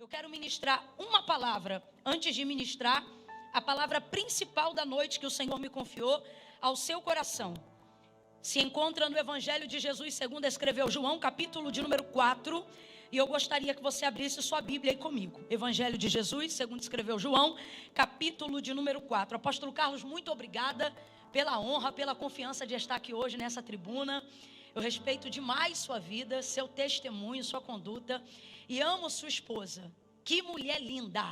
Eu quero ministrar uma palavra, antes de ministrar a palavra principal da noite que o Senhor me confiou ao seu coração. Se encontra no Evangelho de Jesus, segundo escreveu João, capítulo de número 4. E eu gostaria que você abrisse sua Bíblia aí comigo. Evangelho de Jesus, segundo escreveu João, capítulo de número 4. Apóstolo Carlos, muito obrigada pela honra, pela confiança de estar aqui hoje nessa tribuna. Eu respeito demais sua vida, seu testemunho, sua conduta. E amo sua esposa. Que mulher linda.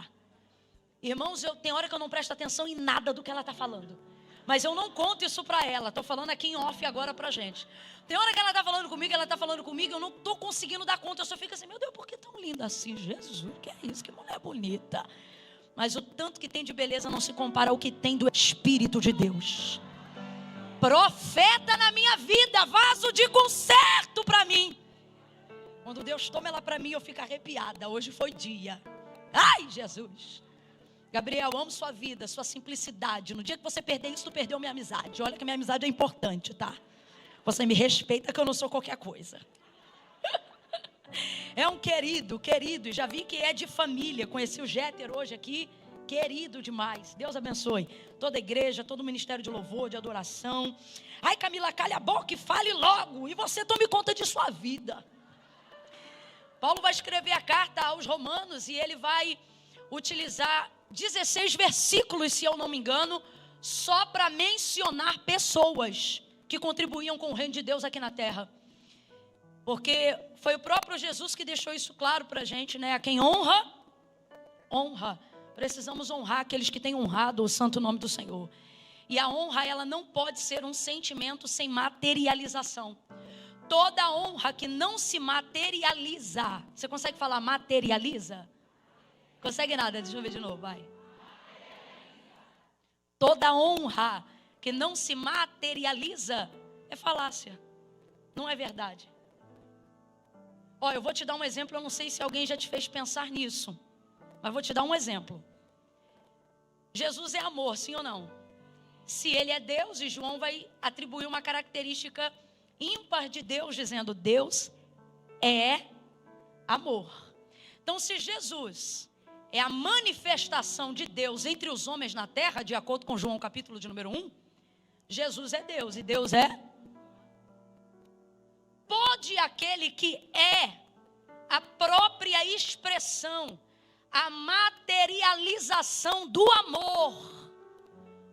Irmãos, tem hora que eu não presto atenção em nada do que ela está falando. Mas eu não conto isso para ela. Estou falando aqui em off agora para a gente. Tem hora que ela está falando comigo, eu não estou conseguindo dar conta. Eu só fico assim, meu Deus, por que tão linda assim? Jesus, que é isso? Que mulher bonita. Mas o tanto que tem de beleza não se compara ao que tem do Espírito de Deus. Profeta na minha vida, vaso de conserto para mim. Quando Deus toma ela para mim, eu fico arrepiada. Hoje foi dia. Ai, Jesus. Gabriel, amo sua vida, sua simplicidade. No dia que você perder isso, tu perdeu minha amizade. Olha que minha amizade é importante, tá? Você me respeita que eu não sou qualquer coisa. É um querido, e já vi que é de família. Conheci o Jéter hoje aqui, querido demais. Deus abençoe toda a igreja, todo o ministério de louvor, de adoração. Ai, Camila, calha a boca e fale logo. E você tome conta de sua vida. Paulo vai escrever a carta aos Romanos e ele vai utilizar 16 versículos, se eu não me engano, só para mencionar pessoas que contribuíam com o reino de Deus aqui na terra. Porque foi o próprio Jesus que deixou isso claro para a gente, né? A quem honra, honra. Precisamos honrar aqueles que têm honrado o santo nome do Senhor. E a honra, ela não pode ser um sentimento sem materialização. Toda honra que não se materializa. Você consegue falar materializa? Consegue nada? Deixa eu ver de novo, vai. Toda honra que não se materializa é falácia. Não é verdade. Ó, eu vou te dar um exemplo, eu não sei se alguém já te fez pensar nisso. Mas vou te dar um exemplo. Jesus é amor, sim ou não? Se ele é Deus, e João vai atribuir uma característica ímpar de Deus, dizendo: Deus é amor. Então, se Jesus é a manifestação de Deus entre os homens na terra, de acordo com João capítulo de número 1, Jesus é Deus e Deus é. Pode aquele que é a própria expressão, a materialização do amor,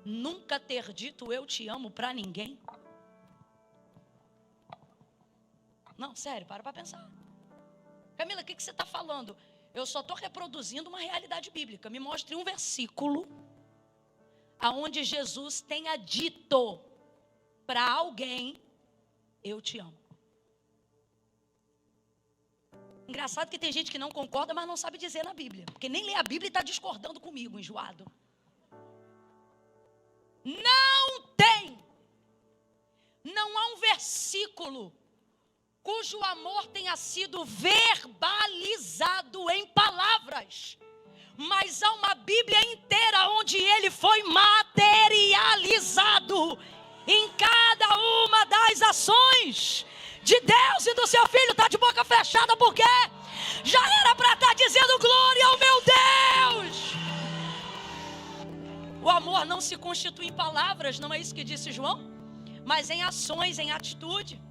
nunca ter dito eu te amo para ninguém? Não, sério, para pensar. Camila, o que você está falando? Eu só estou reproduzindo uma realidade bíblica. Me mostre um versículo aonde Jesus tenha dito para alguém: eu te amo. Engraçado que tem gente que não concorda, mas não sabe dizer na Bíblia. Porque nem lê a Bíblia e está discordando comigo, enjoado. Não tem. Não há um versículo cujo amor tenha sido verbalizado em palavras, mas há uma Bíblia inteira onde ele foi materializado em cada uma das ações de Deus e do seu Filho. Está de boca fechada porque já era para estar dizendo glória ao meu Deus. O amor não se constitui em palavras, não é isso que disse João? Mas em ações, em atitude.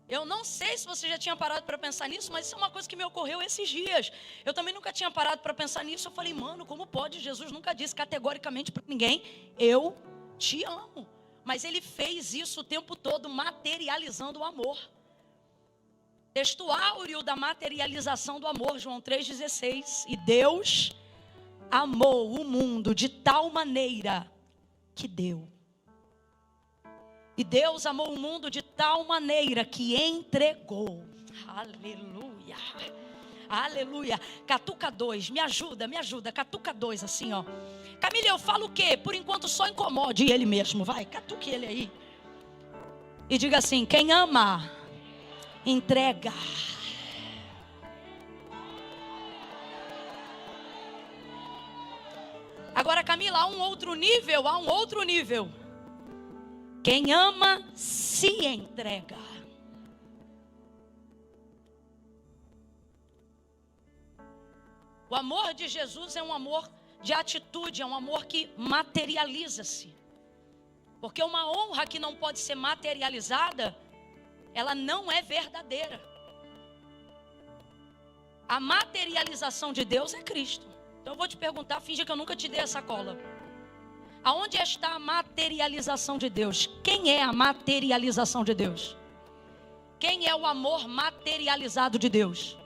Eu não sei se você já tinha parado para pensar nisso, mas isso é uma coisa que me ocorreu esses dias. Eu também nunca tinha parado para pensar nisso. Eu falei, mano, como pode? Jesus nunca disse categoricamente para ninguém: eu te amo. Mas ele fez isso o tempo todo, materializando o amor. Texto áureo da materialização do amor, João 3,16. E Deus amou o mundo de tal maneira que deu. E Deus amou o mundo de tal maneira que entregou. Aleluia. Aleluia. Catuca 2, me ajuda. Catuca 2, assim, ó. Camila, eu falo o quê? Por enquanto só incomode ele mesmo. Vai, catuque ele aí. E diga assim: quem ama, entrega. Agora, Camila, há um outro nível. Quem ama, se entrega. O amor de Jesus é um amor de atitude, é um amor que materializa-se. Porque uma honra que não pode ser materializada, ela não é verdadeira. A materialização de Deus é Cristo. Então eu vou te perguntar, finge que eu nunca te dei essa cola. Aonde está a materialização de Deus? Quem é a materialização de Deus? Quem é o amor materializado de Deus?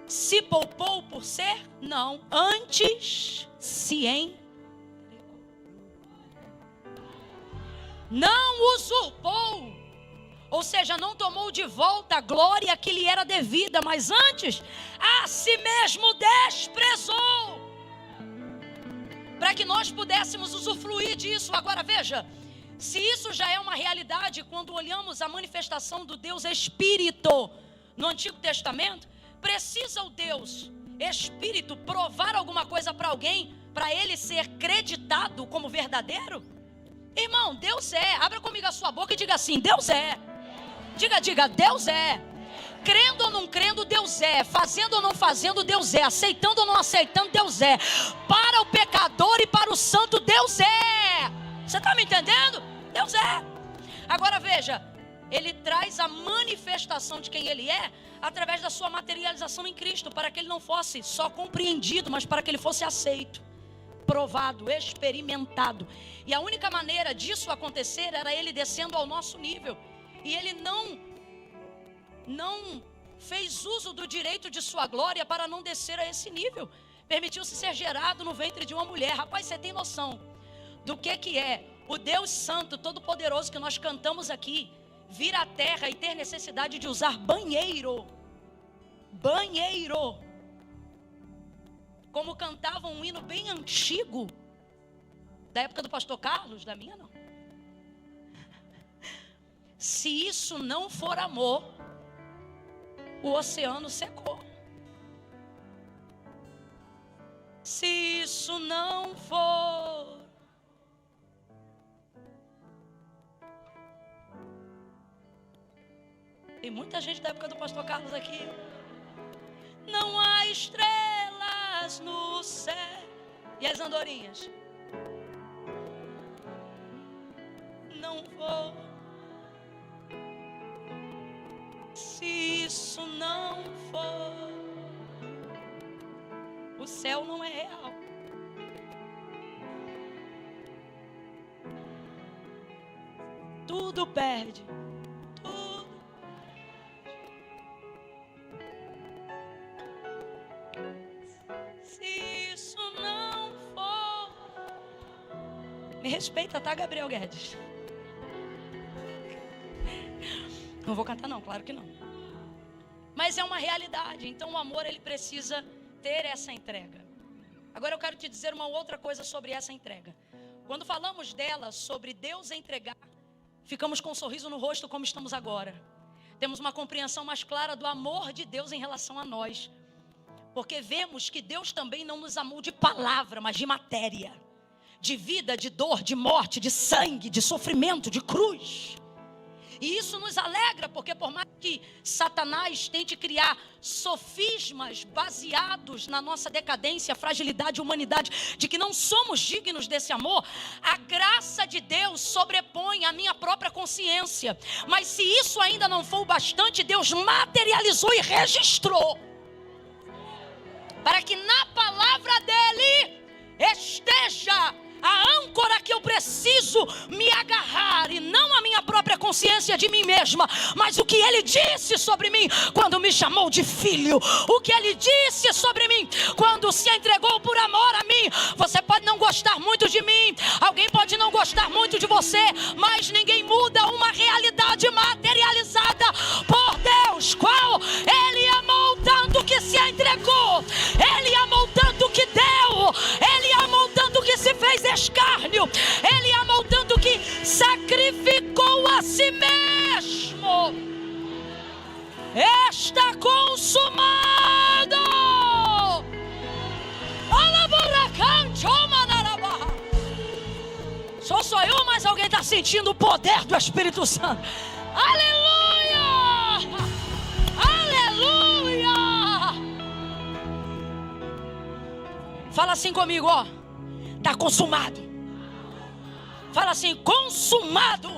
Se poupou por ser? Não. Antes se entregou. Não usurpou. Ou seja, não tomou de volta a glória que lhe era devida, mas antes a si mesmo desprezou, para que nós pudéssemos usufruir disso. Agora veja, se isso já é uma realidade quando olhamos a manifestação do Deus Espírito no Antigo Testamento, precisa o Deus Espírito provar alguma coisa para alguém, para ele ser creditado como verdadeiro? Irmão, Deus é. Abra comigo a sua boca e diga assim: Deus é. Diga, Deus é. Crendo ou não crendo, Deus é. Fazendo ou não fazendo, Deus é. Aceitando ou não aceitando, Deus é. Para o pecador e para o santo, Deus é. Você está me entendendo? Deus é. Agora veja, Ele traz a manifestação de quem Ele é através da sua materialização em Cristo, para que Ele não fosse só compreendido, mas para que Ele fosse aceito, provado, experimentado. E a única maneira disso acontecer era Ele descendo ao nosso nível. E Ele não fez uso do direito de sua glória para não descer a esse nível. Permitiu-se ser gerado no ventre de uma mulher. Rapaz, você tem noção do que é o Deus Santo, Todo-Poderoso, que nós cantamos aqui, vir à terra e ter necessidade de usar banheiro. Banheiro. Como cantavam um hino bem antigo, da época do pastor Carlos, da minha não. Se isso não for amor, o oceano secou. Se isso não for, tem muita gente da época do pastor Carlos aqui. Não há estrelas no céu. E as andorinhas? Não vou. Se isso não for, o céu não é real. Tudo perde. Tudo. Se isso não for. Me respeita, tá, Gabriel Guedes? Não vou cantar não, claro que não. Mas é uma realidade. Então o amor, ele precisa ter essa entrega. Agora eu quero te dizer uma outra coisa sobre essa entrega. Quando falamos dela, sobre Deus entregar, ficamos com um sorriso no rosto como estamos agora. Temos uma compreensão mais clara do amor de Deus em relação a nós. Porque vemos que Deus também não nos amou de palavra, mas de matéria. De vida, de dor, de morte, de sangue, de sofrimento, de cruz. E isso nos alegra, porque por mais que Satanás tente criar sofismas baseados na nossa decadência, fragilidade e humanidade, de que não somos dignos desse amor, a graça de Deus sobrepõe a minha própria consciência. Mas se isso ainda não for o bastante, Deus materializou e registrou, para que na palavra dele esteja a âncora que eu preciso me agarrar, e não a minha própria consciência de mim mesma, mas o que ele disse sobre mim quando me chamou de filho, o que ele disse sobre mim quando se entregou por amor a mim. Você pode não gostar muito de mim, alguém pode não gostar muito de você, mas ninguém muda uma realidade materializada por Deus, qual ele amou tanto que se entregou, ele amou tanto que deu, ele amou tanto que se fez escárnio, ele amou tanto que sacrificou a si mesmo. Está consumado. Sou eu, mas alguém está sentindo o poder do Espírito Santo. Aleluia! Aleluia! Fala assim comigo, ó. Está consumado. Fala assim, consumado.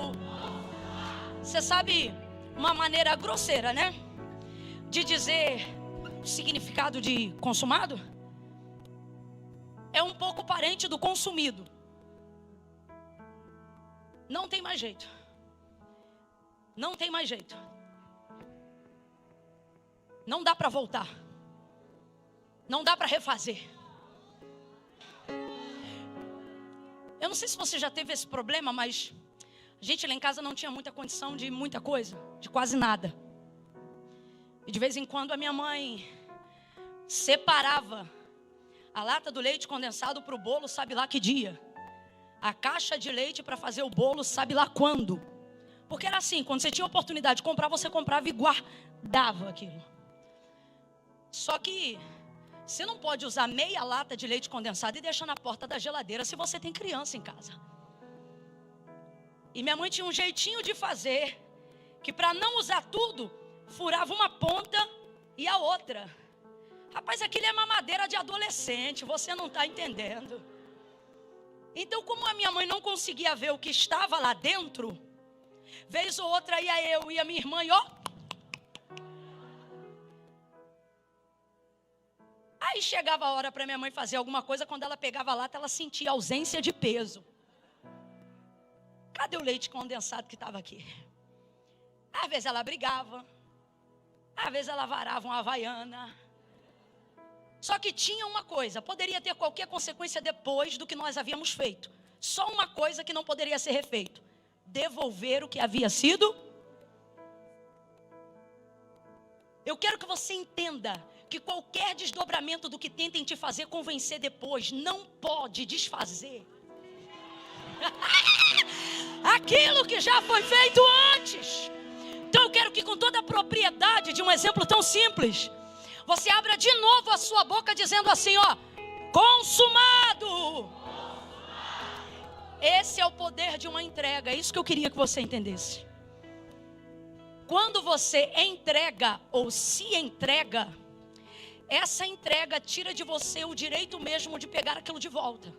Você sabe uma maneira grosseira, né? De dizer o significado de consumado? É um pouco parente do consumido. Não tem mais jeito. Não tem mais jeito. Não dá para voltar. Não dá para refazer. Eu não sei se você já teve esse problema, mas a gente lá em casa não tinha muita condição de muita coisa, de quase nada. E de vez em quando a minha mãe separava a lata do leite condensado para o bolo, sabe lá que dia. A caixa de leite para fazer o bolo, sabe lá quando. Porque era assim, quando você tinha oportunidade de comprar, você comprava e guardava aquilo. Só que você não pode usar meia lata de leite condensado e deixar na porta da geladeira se você tem criança em casa. E minha mãe tinha um jeitinho de fazer, que para não usar tudo, furava uma ponta e a outra. Rapaz, aquilo é mamadeira de adolescente, você não está entendendo. Então, como a minha mãe não conseguia ver o que estava lá dentro, vez ou outra ia eu e a minha irmã e ó. Aí chegava a hora para minha mãe fazer alguma coisa, quando ela pegava a lata, ela sentia ausência de peso. Cadê o leite condensado que estava aqui? Às vezes ela brigava, às vezes ela varava uma havaiana. Só que tinha uma coisa, poderia ter qualquer consequência depois do que nós havíamos feito. Só uma coisa que não poderia ser refeito: devolver o que havia sido. Eu quero que você entenda que qualquer desdobramento do que tentem te fazer convencer depois não pode desfazer aquilo que já foi feito antes. Então eu quero que, com toda a propriedade de um exemplo tão simples, você abra de novo a sua boca dizendo assim, ó: consumado. Esse é o poder de uma entrega. É isso que eu queria que você entendesse. Quando você entrega ou se entrega, essa entrega tira de você o direito mesmo de pegar aquilo de volta.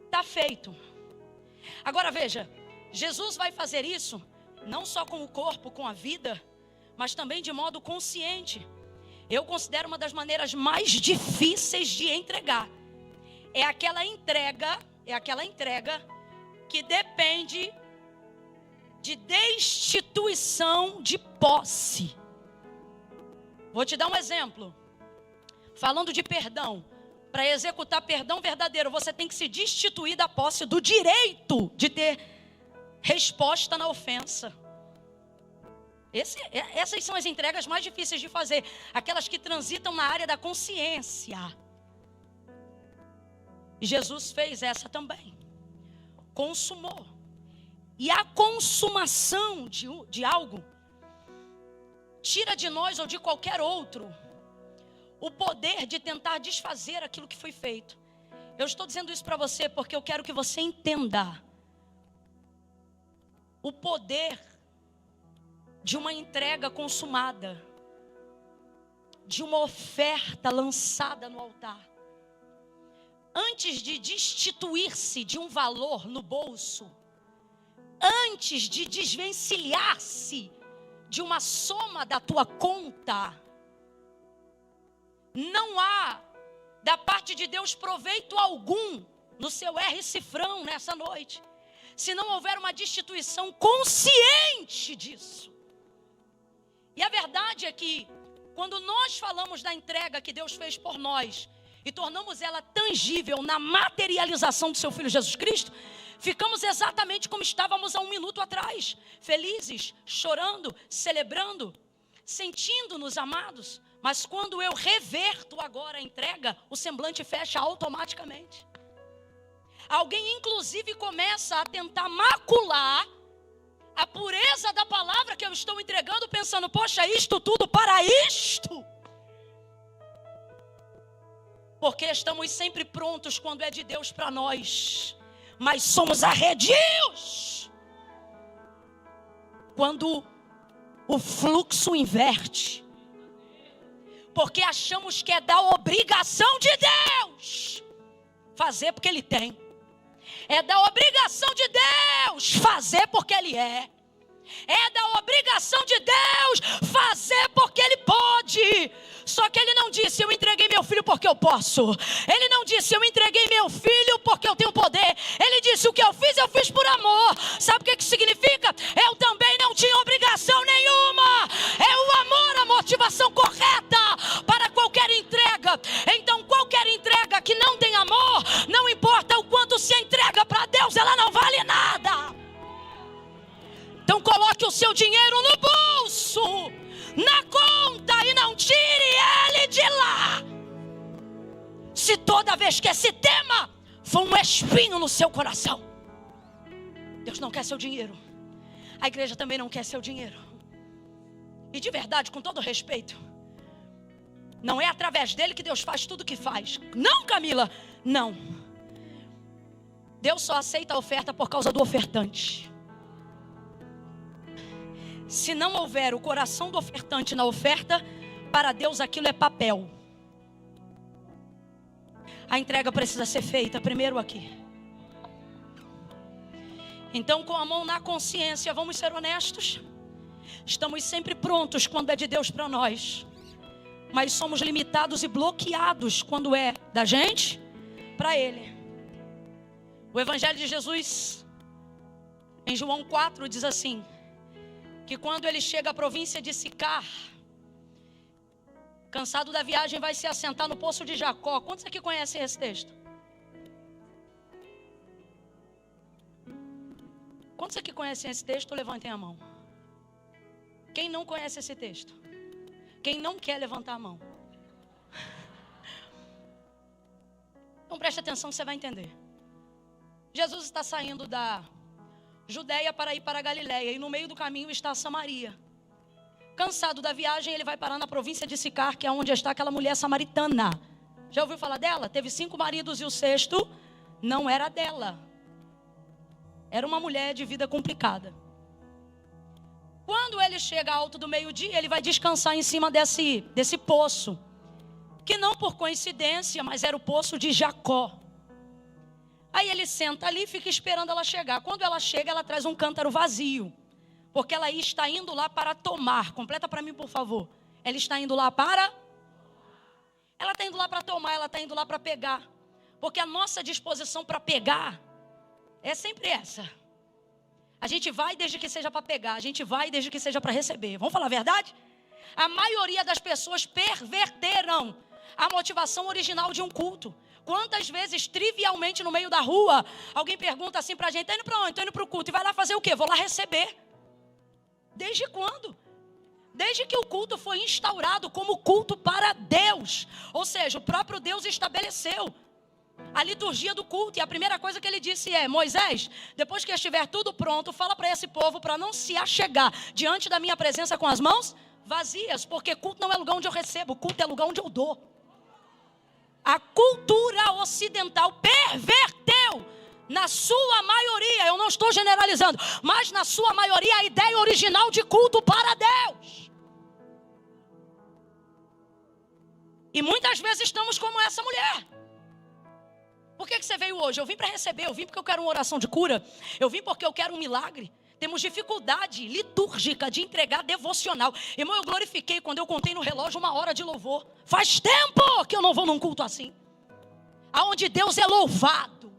Está feito. Agora veja, Jesus vai fazer isso não só com o corpo, com a vida, mas também de modo consciente. Eu considero uma das maneiras mais difíceis de entregar. É aquela entrega que depende de destituição de posse. Vou te dar um exemplo. Falando de perdão, para executar perdão verdadeiro, você tem que se destituir da posse do direito de ter resposta na ofensa. Essas são as entregas mais difíceis de fazer, aquelas que transitam na área da consciência. E Jesus fez essa também. Consumou. E a consumação de algo tira de nós ou de qualquer outro o poder de tentar desfazer aquilo que foi feito. Eu estou dizendo isso para você porque eu quero que você entenda o poder de uma entrega consumada, de uma oferta lançada no altar. Antes de destituir-se de um valor no bolso, antes de desvencilhar-se de uma soma da tua conta, não há da parte de Deus proveito algum no seu R-cifrão nessa noite, se não houver uma destituição consciente disso. E a verdade é que, quando nós falamos da entrega que Deus fez por nós e tornamos ela tangível na materialização do seu Filho Jesus Cristo, ficamos exatamente como estávamos há um minuto atrás, felizes, chorando, celebrando, sentindo-nos amados. Mas quando eu reverto agora a entrega, o semblante fecha automaticamente. Alguém inclusive começa a tentar macular a pureza da palavra que eu estou entregando, pensando, poxa, isto tudo para isto? Porque estamos sempre prontos quando é de Deus para nós, mas somos arredios quando o fluxo inverte, porque achamos que é da obrigação de Deus fazer porque Ele tem. É da obrigação de Deus fazer porque Ele é. É da obrigação de Deus fazer porque Ele pode. Só que Ele não disse, eu entreguei meu filho porque eu posso. Ele não disse, eu entreguei meu filho porque eu tenho poder. Ele disse, o que eu fiz por amor. Sabe o que significa? Eu também não tinha obrigação nenhuma. É o amor a motivação correta para qualquer entrega. Então qualquer entrega que não tem amor, não importa o quanto se entrega para Deus, ela não vale nada. Então coloque o seu dinheiro no bolso, na conta, e não tire ele de lá. Se toda vez que esse tema for um espinho no seu coração, Deus não quer seu dinheiro, a igreja também não quer seu dinheiro. E de verdade, com todo respeito, não é através dele que Deus faz tudo o que faz. Não, Camila, não. Deus só aceita a oferta por causa do ofertante. Se não houver o coração do ofertante na oferta, para Deus aquilo é papel. A entrega precisa ser feita primeiro aqui. Então, com a mão na consciência, vamos ser honestos. Estamos sempre prontos quando é de Deus para nós, mas somos limitados e bloqueados quando é da gente para Ele. O Evangelho de Jesus, em João 4, diz assim: que quando ele chega à província de Sicar, cansado da viagem, vai se assentar no poço de Jacó. Quantos aqui conhecem esse texto? Quantos aqui conhecem esse texto? Levantem a mão. Quem não conhece esse texto? Quem não quer levantar a mão? Então preste atenção que você vai entender. Jesus está saindo da Judeia para ir para a Galileia, e no meio do caminho está Samaria. Cansado da viagem, ele vai parar na província de Sicar, que é onde está aquela mulher samaritana. Já ouviu falar dela? Teve 5 maridos e o 6º não era dela. Era uma mulher de vida complicada. Quando ele chega alto do meio-dia, ele vai descansar em cima desse poço, que não por coincidência, mas era o poço de Jacó. Aí ele senta ali e fica esperando ela chegar. Quando ela chega, ela traz um cântaro vazio, porque ela está indo lá para tomar. Completa para mim, por favor. Ela está indo lá para... Ela está indo lá para tomar, ela está indo lá para pegar. Porque a nossa disposição para pegar é sempre essa. A gente vai desde que seja para pegar, a gente vai desde que seja para receber. Vamos falar a verdade? A maioria das pessoas perverteram a motivação original de um culto. Quantas vezes, trivialmente, no meio da rua, alguém pergunta assim pra gente: tá indo pra onde? Tô indo pro culto. E vai lá fazer o quê? Vou lá receber. Desde quando? Desde que o culto foi instaurado como culto para Deus. Ou seja, o próprio Deus estabeleceu a liturgia do culto. E a primeira coisa que ele disse é: Moisés, depois que estiver tudo pronto, fala para esse povo para não se achegar diante da minha presença com as mãos vazias. Porque culto não é lugar onde eu recebo, culto é lugar onde eu dou. A cultura ocidental perverteu, na sua maioria, eu não estou generalizando, mas na sua maioria, a ideia original de culto para Deus. E muitas vezes estamos como essa mulher. Por que você veio hoje? Eu vim para receber, eu vim porque eu quero uma oração de cura, eu vim porque eu quero um milagre. Temos dificuldade litúrgica de entregar devocional. Irmão, eu glorifiquei quando eu contei no relógio 1 hora de louvor. Faz tempo que eu não vou num culto assim, aonde Deus é louvado,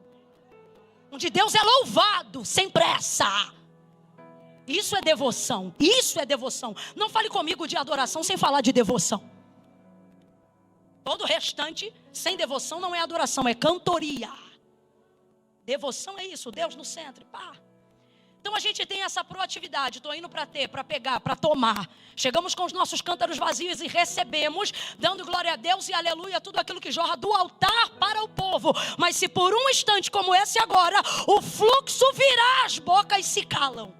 onde Deus é louvado sem pressa. Isso é devoção, isso é devoção. Não fale comigo de adoração sem falar de devoção. Todo o restante sem devoção não é adoração, é cantoria. Devoção é isso, Deus no centro, pá. Então a gente tem essa proatividade. Estou indo para ter, para pegar, para tomar. Chegamos com os nossos cântaros vazios e recebemos, dando glória a Deus e aleluia, tudo aquilo que jorra do altar para o povo. Mas se por um instante como esse agora, o fluxo virar, as bocas se calam.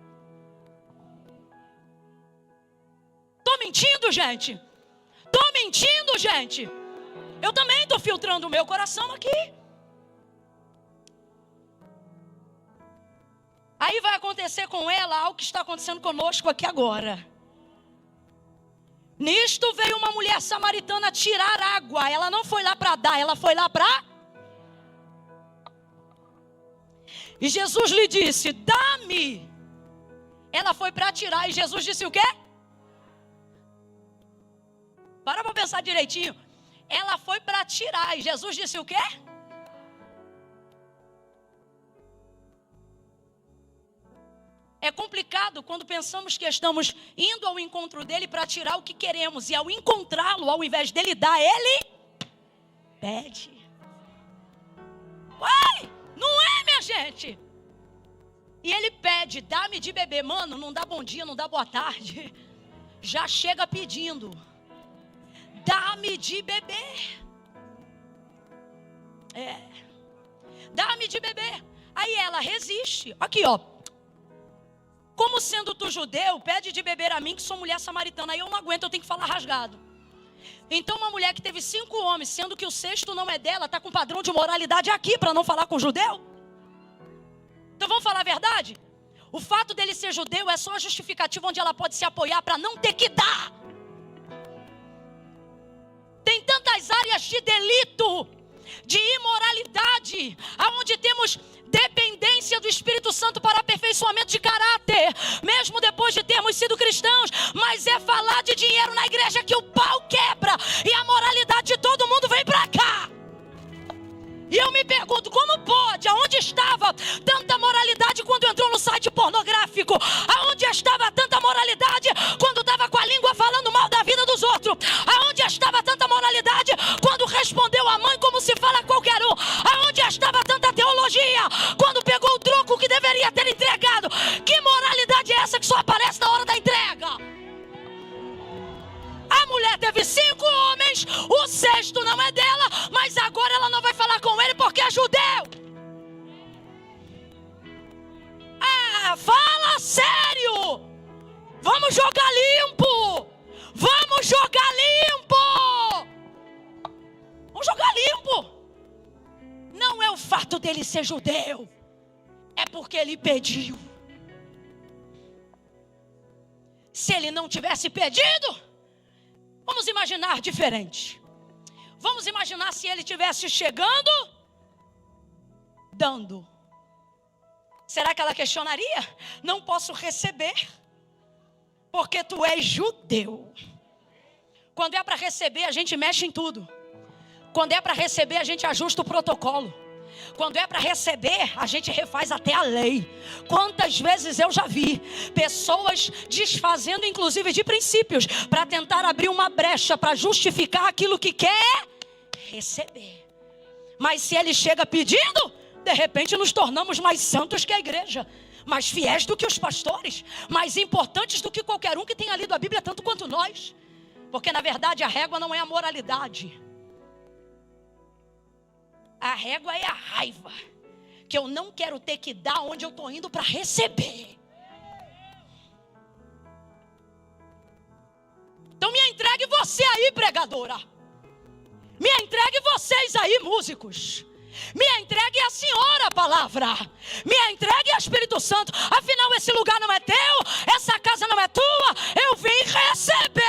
Estou mentindo, gente? Estou mentindo, gente? Eu também estou filtrando o meu coração aqui. Aí vai acontecer com ela algo que está acontecendo conosco aqui agora. Nisto veio uma mulher samaritana tirar água. Ela não foi lá para dar, ela foi lá para... E Jesus lhe disse: dá-me. Ela foi para tirar e Jesus disse o quê? Para pensar direitinho. Ela foi para tirar e Jesus disse o quê? É complicado quando pensamos que estamos indo ao encontro dele para tirar o que queremos. E ao encontrá-lo, ao invés dele dar, ele pede. Uai, não é, minha gente? E ele pede, dá-me de beber. Mano, não dá bom dia, não dá boa tarde. Já chega pedindo. Dá-me de beber. Dá-me de beber. Aí ela resiste. Aqui, ó. Como sendo tu judeu, pede de beber a mim que sou mulher samaritana. Aí eu não aguento, eu tenho que falar rasgado. Então uma mulher que teve 5 homens, sendo que o 6º não é dela, está com padrão de moralidade aqui para não falar com judeu? Então vamos falar a verdade? O fato dele ser judeu é só a justificativa onde ela pode se apoiar para não ter que dar. Tem tantas áreas de delito, de imoralidade, aonde temos dependência do Espírito Santo para aperfeiçoamento de caráter, mesmo depois de termos sido cristãos. Mas é falar de dinheiro na igreja que o pau quebra e a moralidade de todo mundo vem para cá. E eu me pergunto, como pode? Aonde estava tanta moralidade quando entrou no site pornográfico? Aonde estava tanta moralidade quando estava com a língua falando mal da vida dos outros? Aonde estava tanta moralidade quando respondeu a mãe como se fala qualquer um? Aonde estava tanta teologia quando pegou o troco que deveria ter entregado? Que moralidade é essa que só aparece na hora da entrega? A mulher teve 5 homens, o 6º não é dela, mas agora ela não vai falar com ele porque é judeu. Ah, fala sério. Vamos jogar limpo. Vamos jogar limpo. Vamos jogar limpo. Não é o fato dele ser judeu, é porque ele pediu. Se ele não tivesse pedido, vamos imaginar diferente. Vamos imaginar se ele estivesse chegando, dando. Será que ela questionaria? Não posso receber, porque tu és judeu. Quando é para receber, a gente mexe em tudo. Quando é para receber, a gente ajusta o protocolo. Quando é para receber, a gente refaz até a lei. Quantas vezes eu já vi pessoas desfazendo inclusive de princípios para tentar abrir uma brecha para justificar aquilo que quer receber. Mas se ele chega pedindo, de repente nos tornamos mais santos que a igreja, mais fiéis do que os pastores, mais importantes do que qualquer um que tenha lido a Bíblia tanto quanto nós. Porque na verdade a régua não é a moralidade. A régua é a raiva, que eu não quero ter que dar onde eu estou indo para receber. Então me entregue você aí, pregadora. Me entregue vocês aí, músicos. Me entregue a senhora a palavra. Me entregue a Espírito Santo. Afinal esse lugar não é teu, essa casa não é tua. Eu vim receber.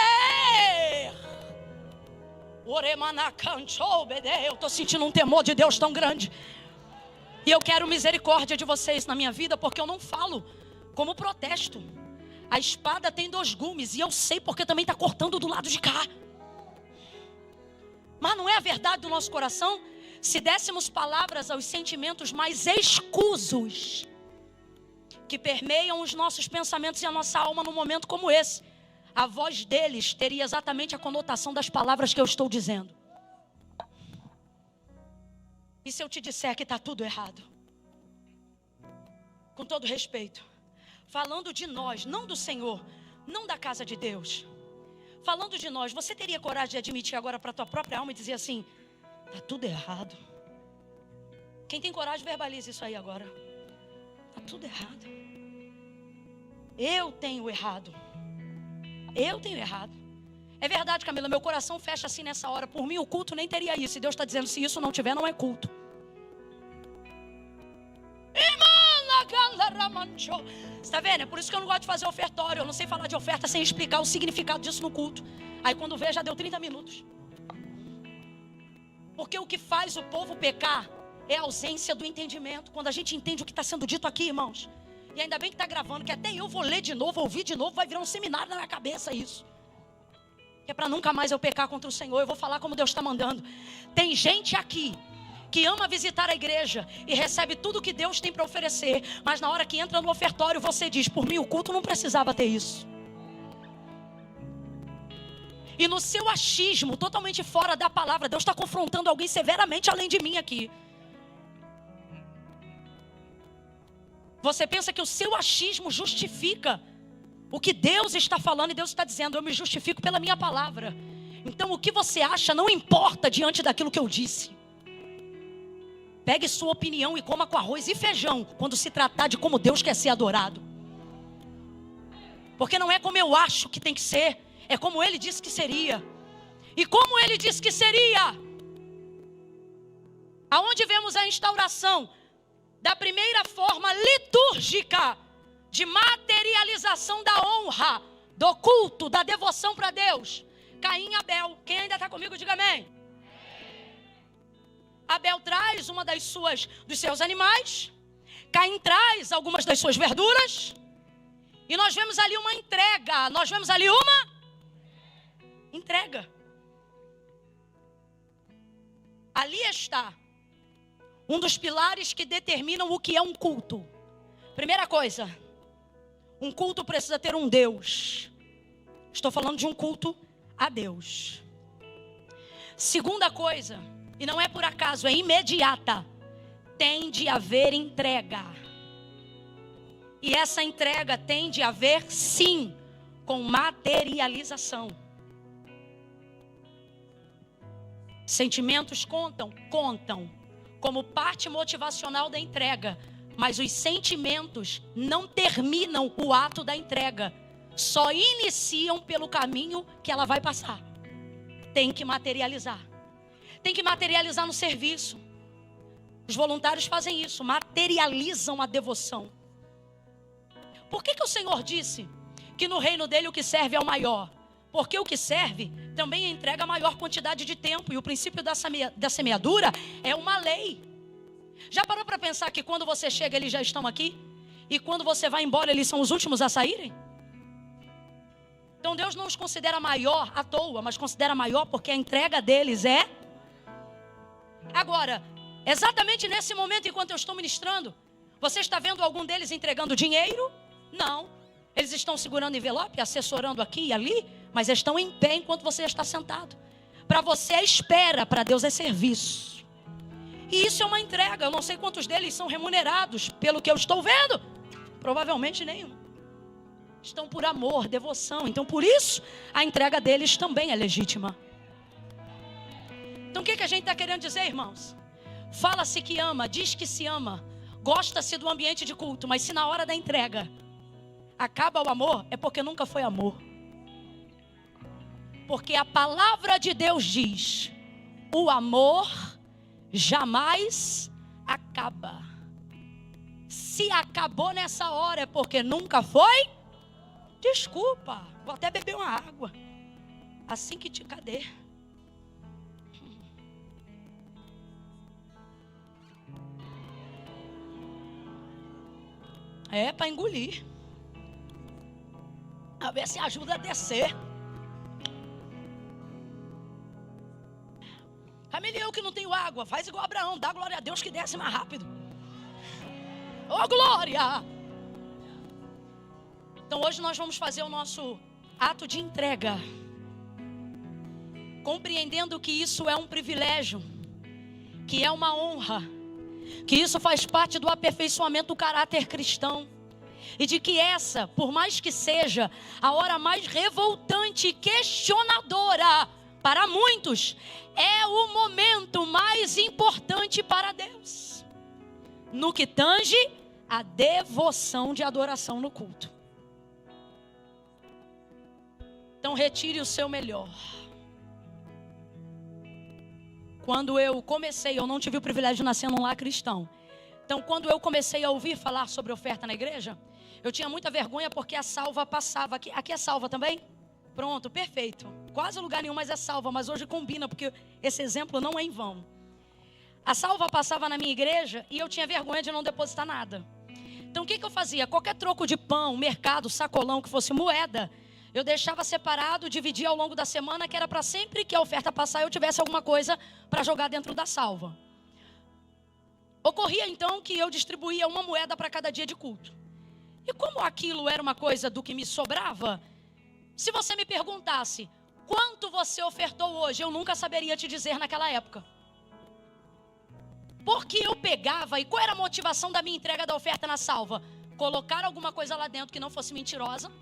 Eu estou sentindo um temor de Deus tão grande. E eu quero misericórdia de vocês na minha vida, porque eu não falo como protesto. A espada tem 2 gumes, e eu sei porque também está cortando do lado de cá. Mas não é a verdade do nosso coração? Se dessemos palavras aos sentimentos mais escusos que permeiam os nossos pensamentos e a nossa alma num momento como esse, a voz deles teria exatamente a conotação das palavras que eu estou dizendo. E se eu te disser que está tudo errado? Com todo respeito, falando de nós, não do Senhor, não da casa de Deus, falando de nós, você teria coragem de admitir agora para a tua própria alma e dizer assim: está tudo errado? Quem tem coragem, verbalize isso aí agora. Está tudo errado. Eu tenho errado. Eu tenho errado. É verdade, Camila, meu coração fecha assim nessa hora. Por mim o culto nem teria isso. E Deus está dizendo, se isso não tiver, não é culto. Você está vendo? É por isso que eu não gosto de fazer ofertório. Eu não sei falar de oferta sem explicar o significado disso no culto. Aí quando vê, já deu 30 minutos. Porque o que faz o povo pecar é a ausência do entendimento. Quando a gente entende o que está sendo dito aqui, irmãos, e ainda bem que está gravando, que até eu vou ler de novo, ouvir de novo, vai virar um seminário na minha cabeça isso. Que é para nunca mais eu pecar contra o Senhor. Eu vou falar como Deus está mandando. Tem gente aqui que ama visitar a igreja e recebe tudo que Deus tem para oferecer, mas na hora que entra no ofertório você diz: por mim o culto não precisava ter isso. E no seu achismo, totalmente fora da palavra, Deus está confrontando alguém severamente além de mim aqui. Você pensa que o seu achismo justifica o que Deus está falando, e Deus está dizendo: eu me justifico pela minha palavra. Então o que você acha não importa diante daquilo que eu disse. Pegue sua opinião e coma com arroz e feijão quando se tratar de como Deus quer ser adorado. Porque não é como eu acho que tem que ser, é como Ele disse que seria. E como Ele disse que seria, aonde vemos a instauração da primeira forma litúrgica de materialização da honra, do culto, da devoção para Deus. Caim e Abel. Quem ainda está comigo, diga amém. Abel traz uma dos seus animais. Caim traz algumas das suas verduras. E nós vemos ali uma entrega. Nós vemos ali uma entrega. Ali está um dos pilares que determinam o que é um culto. Primeira coisa, um culto precisa ter um Deus. Estou falando de um culto a Deus. Segunda coisa, e não é por acaso, é imediata, tem de haver entrega. E essa entrega tem de haver, sim, com materialização. Sentimentos contam como parte motivacional da entrega, mas os sentimentos não terminam o ato da entrega, só iniciam pelo caminho que ela vai passar. Tem que materializar. Tem que materializar no serviço. Os voluntários fazem isso, materializam a devoção. Por que o Senhor disse que no reino dele o que serve é o maior? Porque o que serve também entrega a maior quantidade de tempo. E o princípio da semeadura é uma lei. Já parou para pensar que quando você chega eles já estão aqui? E quando você vai embora eles são os últimos a saírem? Então Deus não os considera maior à toa, mas considera maior porque a entrega deles é... Agora, exatamente nesse momento enquanto eu estou ministrando, você está vendo algum deles entregando dinheiro? Não. Eles estão segurando envelope, assessorando aqui e ali, mas estão em pé enquanto você está sentado. Para você é espera, para Deus é serviço. E isso é uma entrega. Eu não sei quantos deles são remunerados, pelo que eu estou vendo. Provavelmente nenhum. Estão por amor, devoção. Então por isso a entrega deles também é legítima. Então o que a gente está querendo dizer, irmãos? Fala-se que ama, diz que se ama, gosta-se do ambiente de culto, mas se na hora da entrega acaba o amor, é porque nunca foi amor. Porque a palavra de Deus diz: o amor jamais acaba. Se acabou nessa hora é porque nunca foi. Desculpa, vou até beber uma água. Assim que te... Cadê? É para engolir. A ver se ajuda a descer. Camila, eu que não tenho água, faz igual Abraão, dá glória a Deus que desce mais rápido. Ô glória! Então hoje nós vamos fazer o nosso ato de entrega, compreendendo que isso é um privilégio, que é uma honra, que isso faz parte do aperfeiçoamento do caráter cristão. E de que essa, por mais que seja a hora mais revoltante e questionadora para muitos, é o momento mais importante para Deus, no que tange a devoção de adoração no culto. Então retire o seu melhor. Quando eu comecei, eu não tive o privilégio de nascer num lar cristão. Então quando eu comecei a ouvir falar sobre oferta na igreja, eu tinha muita vergonha porque a salva passava. Aqui é salva também? Pronto, perfeito. Quase lugar nenhum mais é salva, mas hoje combina, porque esse exemplo não é em vão. A salva passava na minha igreja e eu tinha vergonha de não depositar nada. Então o que eu fazia? Qualquer troco de pão, mercado, sacolão, que fosse moeda, eu deixava separado, dividia ao longo da semana, que era para sempre que a oferta passar eu tivesse alguma coisa para jogar dentro da salva. Ocorria então que eu distribuía uma moeda para cada dia de culto. E como aquilo era uma coisa do que me sobrava, se você me perguntasse quanto você ofertou hoje, eu nunca saberia te dizer naquela época. Porque eu pegava, e qual era a motivação da minha entrega da oferta na salva? Colocar alguma coisa lá dentro que não fosse mentirosa.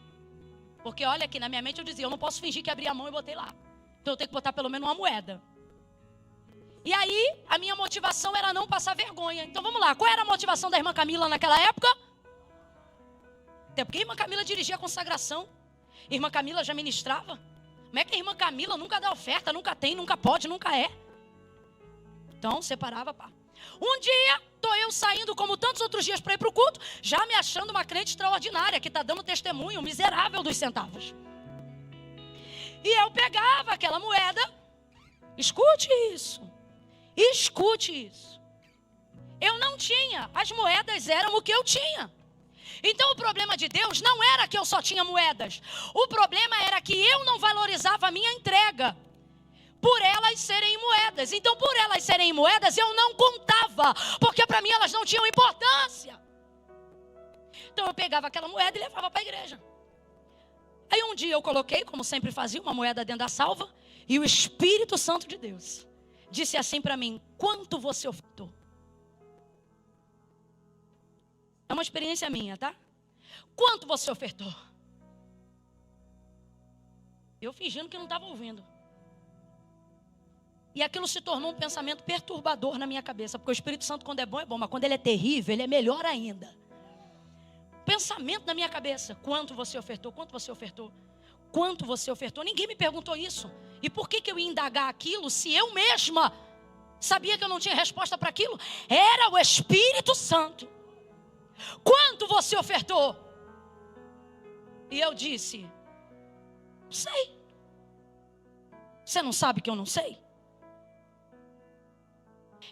Porque olha aqui, na minha mente eu dizia, eu não posso fingir que abri a mão e botei lá. Então eu tenho que botar pelo menos uma moeda. E aí, a minha motivação era não passar vergonha. Então vamos lá, qual era a motivação da irmã Camila naquela época? Até porque a irmã Camila dirigia a consagração. A irmã Camila já ministrava. Como é que a irmã Camila nunca dá oferta, nunca tem, nunca pode, nunca é? Então, separava, pá. Um dia, estou eu saindo como tantos outros dias para ir para o culto, já me achando uma crente extraordinária, que está dando testemunho miserável dos centavos. E eu pegava aquela moeda, escute isso, eu não tinha, as moedas eram o que eu tinha. Então o problema de Deus não era que eu só tinha moedas, o problema era que eu não valorizava a minha entrega, por elas serem moedas. Então por elas serem moedas eu não contava, porque para mim elas não tinham importância. Então eu pegava aquela moeda e levava para a igreja. Aí um dia eu coloquei, como sempre fazia, uma moeda dentro da salva, e o Espírito Santo de Deus disse assim para mim: quanto você ofertou? É uma experiência minha, tá? Quanto você ofertou? Eu fingindo que não estava ouvindo. E aquilo se tornou um pensamento perturbador na minha cabeça. Porque o Espírito Santo, quando é bom, mas quando ele é terrível, ele é melhor ainda. Pensamento na minha cabeça: quanto você ofertou? Quanto você ofertou? Quanto você ofertou? Ninguém me perguntou isso. E por que eu ia indagar aquilo se eu mesma sabia que eu não tinha resposta para aquilo? Era o Espírito Santo. Quanto você ofertou? E eu disse: não sei. Você não sabe que eu não sei?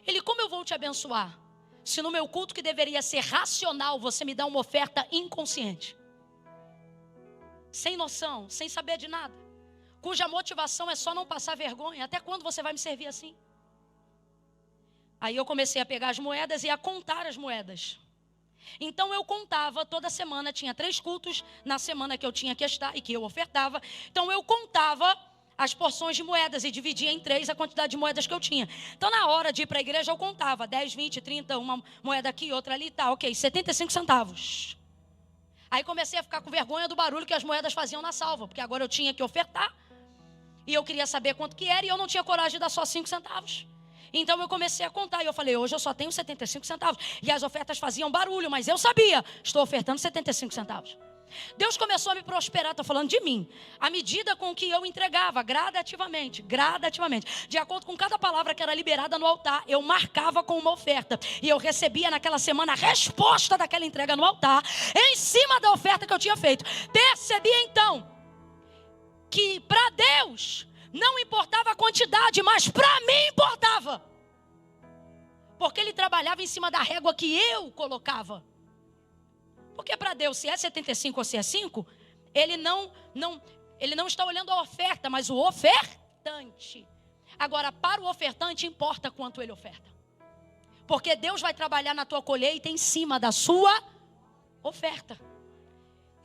Ele: como eu vou te abençoar, se no meu culto que deveria ser racional, você me dá uma oferta inconsciente? Sem noção, sem saber de nada, cuja motivação é só não passar vergonha. Até quando você vai me servir assim? Aí eu comecei a pegar as moedas e a contar as moedas. Então eu contava toda semana, tinha 3 cultos na semana que eu tinha que estar e que eu ofertava. Então eu contava as porções de moedas e dividia em 3 a quantidade de moedas que eu tinha. Então na hora de ir para a igreja eu contava 10, 20, 30, uma moeda aqui, outra ali, tá, ok, 75 centavos. Aí comecei a ficar com vergonha do barulho que as moedas faziam na salva, porque agora eu tinha que ofertar e eu queria saber quanto que era e eu não tinha coragem de dar só 5 centavos. Então eu comecei a contar e eu falei: hoje eu só tenho 75 centavos. E as ofertas faziam barulho, mas eu sabia, estou ofertando 75 centavos. Deus começou a me prosperar, estou falando de mim, à medida com que eu entregava, gradativamente, de acordo com cada palavra que era liberada no altar, eu marcava com uma oferta, e eu recebia naquela semana a resposta daquela entrega no altar, em cima da oferta que eu tinha feito. Percebi então, que para Deus não importava a quantidade, mas para mim importava, porque Ele trabalhava em cima da régua que eu colocava. Porque para Deus, se é 75 ou se é 5, Ele não está olhando a oferta, mas o ofertante. Agora, para o ofertante importa quanto ele oferta. Porque Deus vai trabalhar na tua colheita em cima da sua oferta.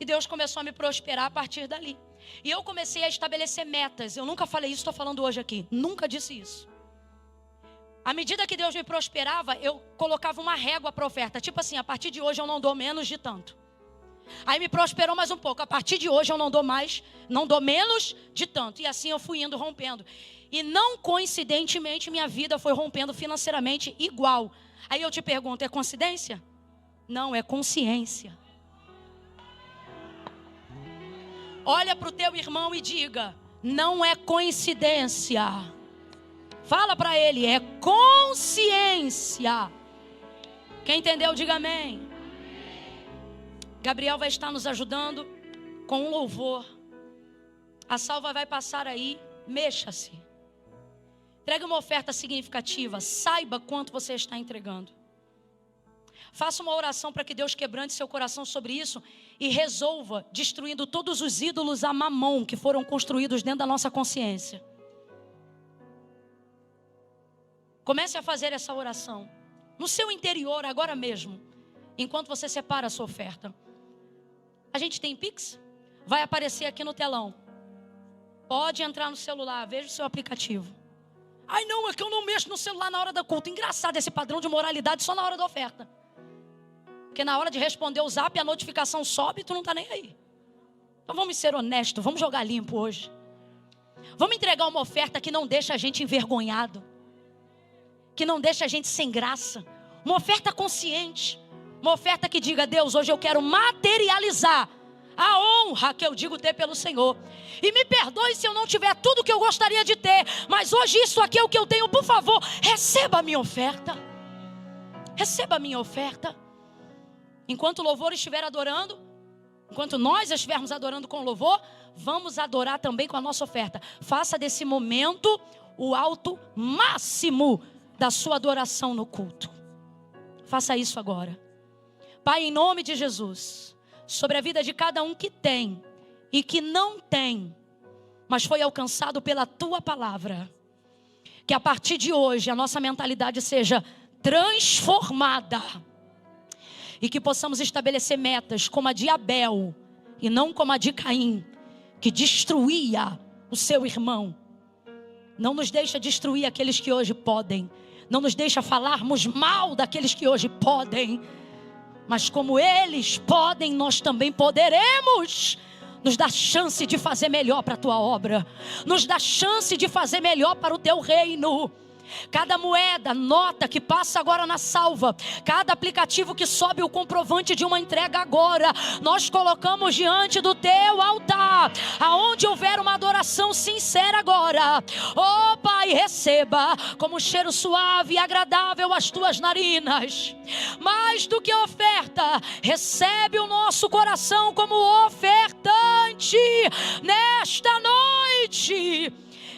E Deus começou a me prosperar a partir dali. E eu comecei a estabelecer metas. Eu nunca falei isso, estou falando hoje aqui. Nunca disse isso. À medida que Deus me prosperava, eu colocava uma régua para a oferta. Tipo assim, a partir de hoje eu não dou menos de tanto. Aí me prosperou mais um pouco. A partir de hoje eu não dou menos de tanto. E assim eu fui indo rompendo. E não coincidentemente minha vida foi rompendo financeiramente igual. Aí eu te pergunto, é coincidência? Não, é consciência. Olha para o teu irmão e diga: não é coincidência. Fala para ele: é consciência. Quem entendeu, diga amém. Gabriel vai estar nos ajudando com um louvor. A salva vai passar aí. Mexa-se. Entregue uma oferta significativa. Saiba quanto você está entregando. Faça uma oração para que Deus quebrante seu coração sobre isso e resolva destruindo todos os ídolos a mamão que foram construídos dentro da nossa consciência. Comece a fazer essa oração no seu interior agora mesmo, enquanto você separa a sua oferta. A gente tem Pix? Vai aparecer aqui no telão. Pode entrar no celular, veja o seu aplicativo. Ai não, é que eu não mexo no celular na hora do culto. Engraçado esse padrão de moralidade só na hora da oferta. Porque na hora de responder o zap, a notificação sobe e tu não está nem aí. Então vamos ser honestos, vamos jogar limpo hoje. Vamos entregar uma oferta que não deixa a gente envergonhado, que não deixa a gente sem graça. Uma oferta consciente, uma oferta que diga: Deus, hoje eu quero materializar a honra que eu digo ter pelo Senhor. E me perdoe se eu não tiver tudo o que eu gostaria de ter, mas hoje isso aqui é o que eu tenho. Por favor, receba a minha oferta. Receba a minha oferta. Enquanto o louvor estiver adorando, enquanto nós estivermos adorando com louvor, vamos adorar também com a nossa oferta. Faça desse momento o alto máximo da sua adoração no culto. Faça isso agora. Pai, em nome de Jesus, sobre a vida de cada um que tem e que não tem, mas foi alcançado pela Tua palavra, que a partir de hoje a nossa mentalidade seja transformada e que possamos estabelecer metas como a de Abel e não como a de Caim, que destruía o seu irmão. Não nos deixa destruir aqueles que hoje podem, não nos deixa falarmos mal daqueles que hoje podem, mas como eles podem, nós também poderemos. Nos dá chance de fazer melhor para a Tua obra, nos dá chance de fazer melhor para o Teu reino. Cada moeda, nota que passa agora na salva, cada aplicativo que sobe o comprovante de uma entrega agora, nós colocamos diante do Teu altar, aonde houver uma adoração sincera agora. Oh Pai, receba como cheiro suave e agradável as Tuas narinas. Mais do que oferta, recebe o nosso coração como ofertante nesta noite,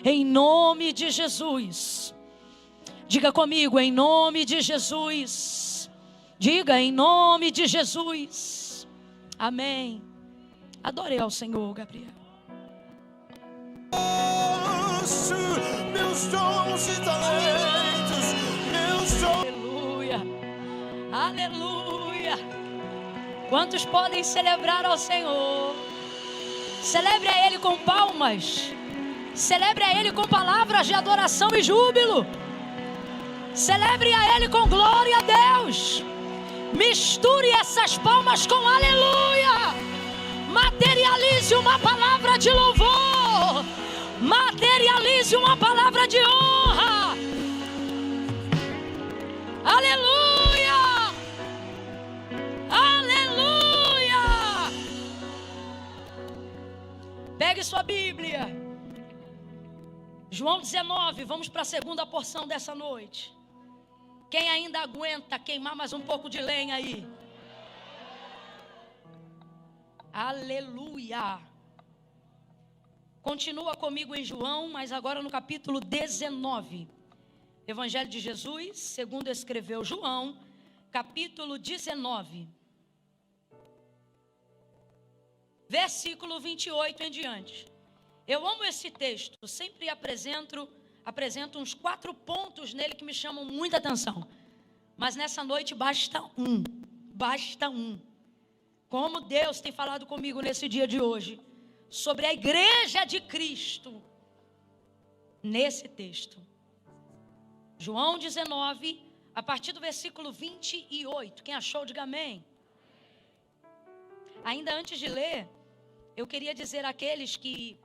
em nome de Jesus. Diga comigo, em nome de Jesus. Diga, em nome de Jesus. Amém. Adore ao Senhor, Gabriel. Meus dons e talentos, meus dons. Aleluia, aleluia. Quantos podem celebrar ao Senhor? Celebre a Ele com palmas. Celebre a Ele com palavras de adoração e júbilo. Celebre a Ele com glória a Deus. Misture essas palmas com aleluia. Materialize uma palavra de louvor. Materialize uma palavra de honra. Aleluia. Aleluia. Pegue sua Bíblia. João 19, vamos para a segunda porção dessa noite. Quem ainda aguenta queimar mais um pouco de lenha aí? Aleluia. Continua comigo em João, mas agora no capítulo 19. Evangelho de Jesus, segundo escreveu João, capítulo 19. Versículo 28 em diante. Eu amo esse texto, sempre apresento uns 4 pontos nele que me chamam muita atenção. Mas nessa noite basta um. Como Deus tem falado comigo nesse dia de hoje, sobre a igreja de Cristo, nesse texto. João 19, a partir do versículo 28. Quem achou, diga amém. Ainda antes de ler, eu queria dizer àqueles que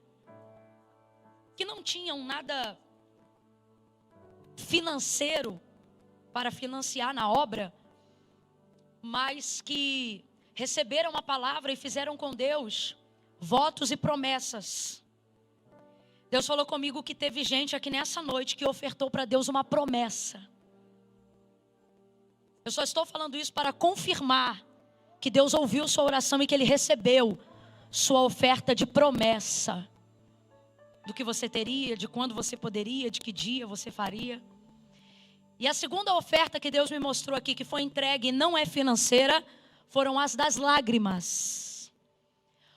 não tinham nada financeiro para financiar na obra, mas que receberam a palavra e fizeram com Deus votos e promessas. Deus falou comigo que teve gente aqui nessa noite que ofertou para Deus uma promessa. Eu só estou falando isso para confirmar que Deus ouviu sua oração e que Ele recebeu sua oferta de promessa. do que você teria, de quando você poderia, de que dia você faria. E a segunda oferta que Deus me mostrou aqui, que foi entregue, não é financeira, foram as das lágrimas.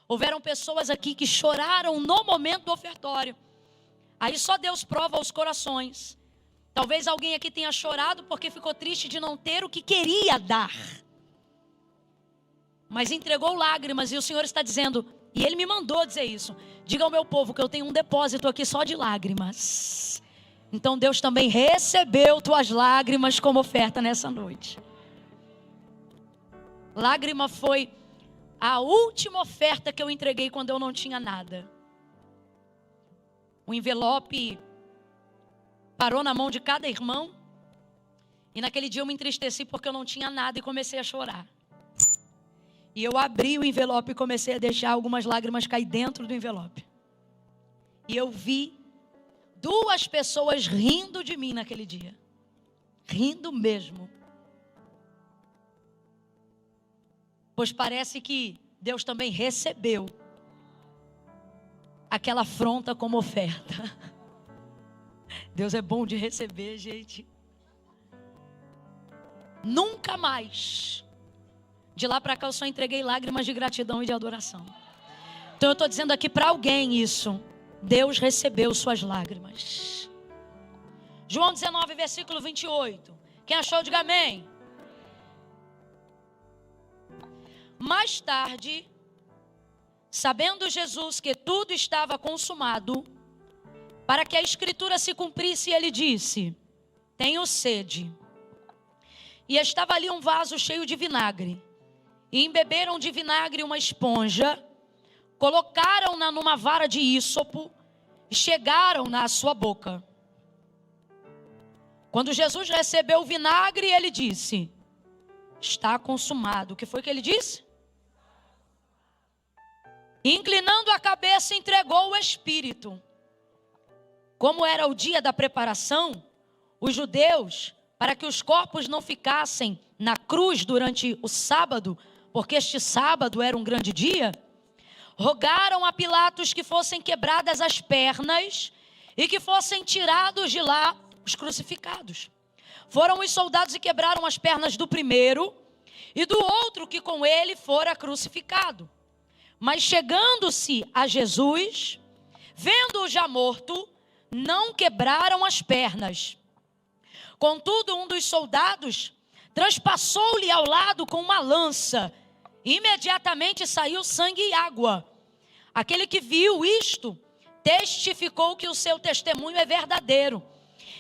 Houveram pessoas aqui que choraram no momento do ofertório. Aí só Deus prova os corações. Talvez alguém aqui tenha chorado porque ficou triste de não ter o que queria dar. Mas entregou lágrimas e o Senhor está dizendo, e Ele me mandou dizer isso. Diga ao meu povo que eu tenho um depósito aqui só de lágrimas. Então Deus também recebeu tuas lágrimas como oferta nessa noite. Lágrima foi a última oferta que eu entreguei quando eu não tinha nada. O envelope parou na mão de cada irmão. E naquele dia eu me entristeci porque eu não tinha nada e comecei a chorar. E eu abri o envelope e comecei a deixar algumas lágrimas cair dentro do envelope. E eu vi 2 pessoas rindo de mim naquele dia. Rindo mesmo. Pois parece que Deus também recebeu aquela afronta como oferta. Deus é bom de receber, gente. Nunca mais. De lá para cá eu só entreguei lágrimas de gratidão e de adoração. Então eu estou dizendo aqui para alguém isso. Deus recebeu suas lágrimas. João 19, versículo 28. Quem achou, diga amém. Mais tarde, sabendo Jesus que tudo estava consumado, para que a escritura se cumprisse, ele disse: tenho sede. E estava ali um vaso cheio de vinagre. E embeberam de vinagre uma esponja, colocaram-na numa vara de ísopo e chegaram-na à sua boca. Quando Jesus recebeu o vinagre, ele disse: está consumado. O que foi que ele disse? E inclinando a cabeça, entregou o Espírito. Como era o dia da preparação, os judeus, para que os corpos não ficassem na cruz durante o sábado, porque este sábado era um grande dia, rogaram a Pilatos que fossem quebradas as pernas e que fossem tirados de lá os crucificados. Foram os soldados e quebraram as pernas do primeiro e do outro que com ele fora crucificado. Mas chegando-se a Jesus, vendo-o já morto, não quebraram as pernas. Contudo, um dos soldados transpassou-lhe ao lado com uma lança. Imediatamente saiu sangue e água. Aquele que viu isto testificou que o seu testemunho é verdadeiro.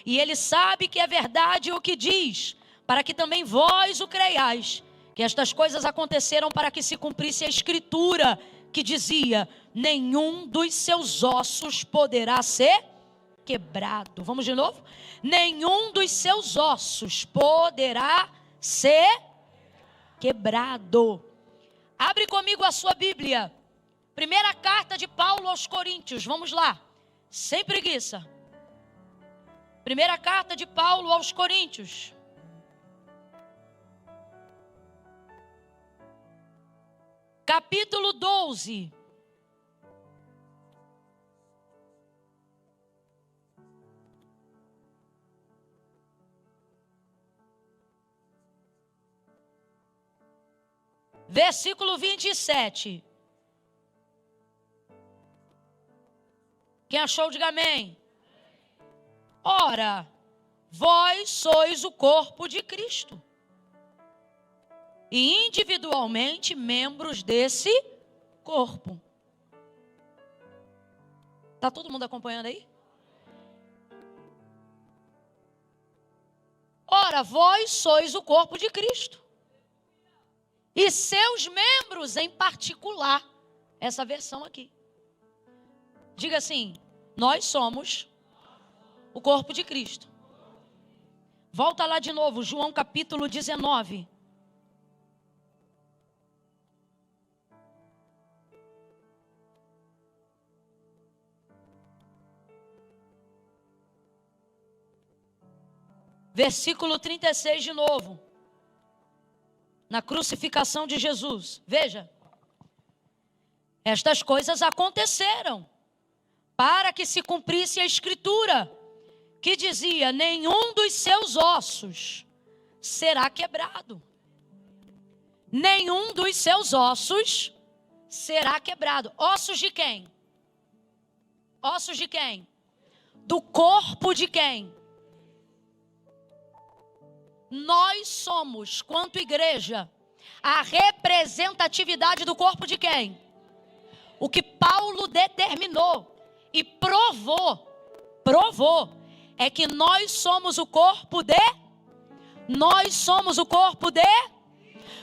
E ele sabe que é verdade o que diz, para que também vós o creiais, que estas coisas aconteceram para que se cumprisse a escritura que dizia: nenhum dos seus ossos poderá ser quebrado. Vamos de novo? Nenhum dos seus ossos poderá ser quebrado. Abre comigo a sua Bíblia. Primeira carta de Paulo aos Coríntios. Vamos lá. Sem preguiça. Primeira carta de Paulo aos Coríntios. Capítulo 12. Versículo 27. Quem achou, diga amém. Ora, vós sois o corpo de Cristo, e individualmente membros desse corpo. Está todo mundo acompanhando aí? Ora, vós sois o corpo de Cristo, e seus membros em particular. Essa versão aqui. Diga assim: nós somos o corpo de Cristo. Volta lá de novo, João capítulo 19. Versículo 36 de novo. Na crucificação de Jesus. Veja. Estas coisas aconteceram para que se cumprisse a escritura, que dizia: nenhum dos seus ossos será quebrado. Nenhum dos seus ossos será quebrado. Ossos de quem? Ossos de quem? Do corpo de quem? Nós somos, quanto igreja, a representatividade do corpo de quem? O que Paulo determinou e provou, é que nós somos o corpo de... Nós somos o corpo de...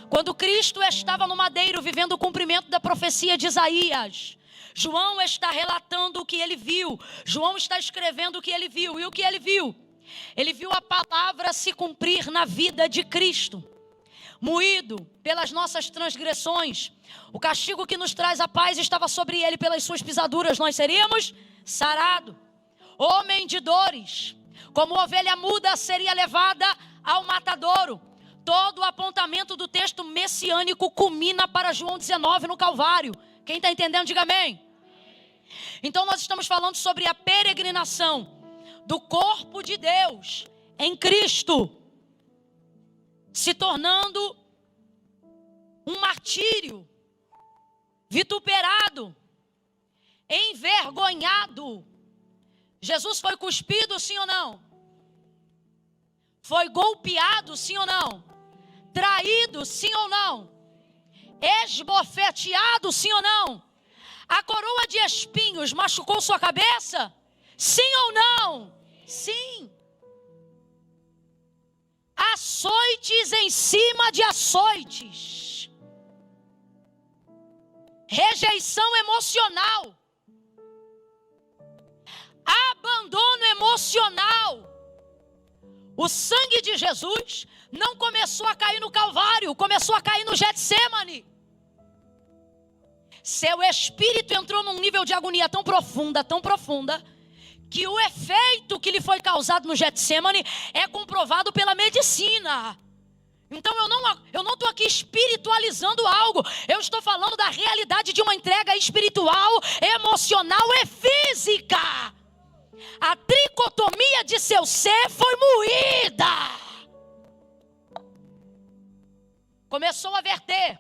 Quando Cristo estava no madeiro vivendo o cumprimento da profecia de Isaías, João está relatando o que ele viu. João está escrevendo o que ele viu. E o que ele viu? Ele viu a palavra se cumprir na vida de Cristo. Moído pelas nossas transgressões, o castigo que nos traz a paz estava sobre ele, pelas suas pisaduras nós seríamos sarados. Homem de dores, como ovelha muda seria levada ao matadouro. Todo o apontamento do texto messiânico culmina para João 19 no Calvário. Quem está entendendo, diga amém. Então nós estamos falando sobre a peregrinação do corpo de Deus em Cristo, se tornando um martírio, vituperado, envergonhado. Jesus foi cuspido, sim ou não? Foi golpeado, sim ou não? Traído, sim ou não? Esbofeteado, sim ou não? A coroa de espinhos machucou sua cabeça? Sim ou não? Sim. Açoites em cima de açoites. Rejeição emocional. Abandono emocional. O sangue de Jesus não começou a cair no Calvário, começou a cair no Getsemane. Seu espírito entrou num nível de agonia tão profunda, que o efeito que lhe foi causado no Getsemane é comprovado pela medicina. Então eu não estou aqui espiritualizando algo, eu estou falando da realidade de uma entrega espiritual, emocional e física. A tricotomia de seu ser foi moída. Começou a verter.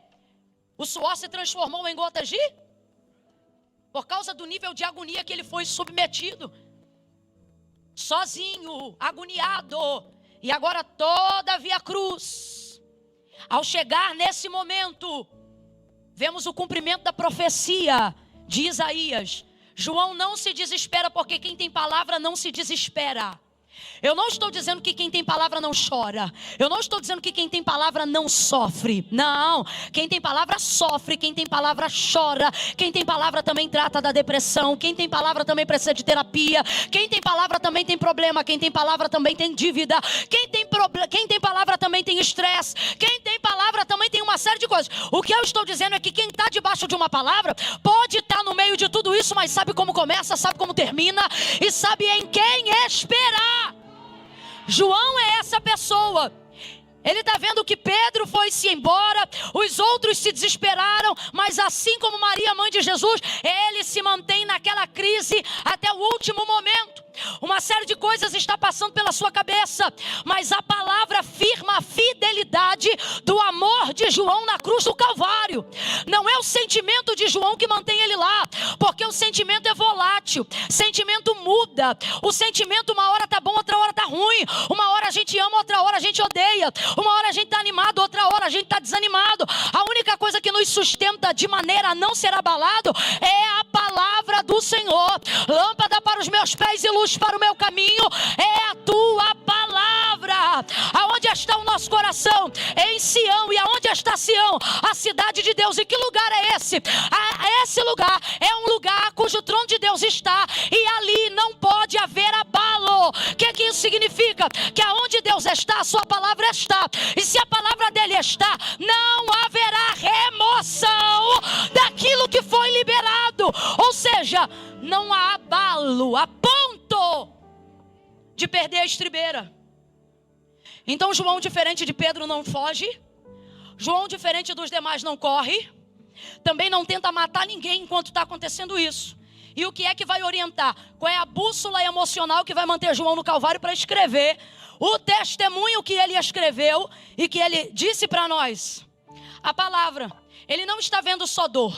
O suor se transformou em gotas de... Por causa do nível de agonia que ele foi submetido. Sozinho, agoniado. E agora todavia a cruz. Ao chegar nesse momento, vemos o cumprimento da profecia de Isaías. João não se desespera, porque quem tem palavra não se desespera. Eu não estou dizendo que quem tem palavra não chora. Eu não estou dizendo que quem tem palavra não sofre. Não, quem tem palavra sofre. Quem tem palavra chora. Quem tem palavra também trata da depressão. Quem tem palavra também precisa de terapia. Quem tem palavra também tem problema. Quem tem palavra também tem dívida. Quem tem palavra também tem estresse. Quem tem palavra também tem uma série de coisas. O que eu estou dizendo é que quem está debaixo de uma palavra pode estar no meio de tudo isso, mas sabe como começa, sabe como termina e sabe em quem esperar. João é essa pessoa. Ele está vendo que Pedro foi-se embora, os outros se desesperaram, mas assim como Maria, mãe de Jesus, ele se mantém naquela crise até o último momento. Uma série de coisas está passando pela sua cabeça, mas a palavra afirma a fidelidade do amor de João na cruz do Calvário. Não é o sentimento de João que mantém ele lá, porque o sentimento é volátil, sentimento muda. O sentimento uma hora está bom, outra hora está ruim. Uma hora a gente ama, outra hora a gente odeia. Uma hora a gente está animado, outra hora a gente está desanimado. A única coisa que nos sustenta de maneira a não ser abalado é a palavra do Senhor. Lâmpada para os meus pés e luz para o meu caminho é a tua palavra. Aonde está o nosso coração? Em Sião. E aonde está Sião? A cidade de Deus. E que lugar é esse? Esse lugar é um lugar cujo trono de Deus está, e ali não pode haver abalo. O que isso significa? Que aonde Deus está, a sua palavra está. E se a palavra dele está, não haverá remoção daquilo que foi liberado. Ou seja, não há abalo a ponto de perder a estribeira. Então João, diferente de Pedro, não foge. João, diferente dos demais, não corre. Também não tenta matar ninguém enquanto está acontecendo isso. E o que é que vai orientar? Qual é a bússola emocional que vai manter João no Calvário para escrever o testemunho que ele escreveu e que ele disse para nós? A palavra. Ele não está vendo só dor.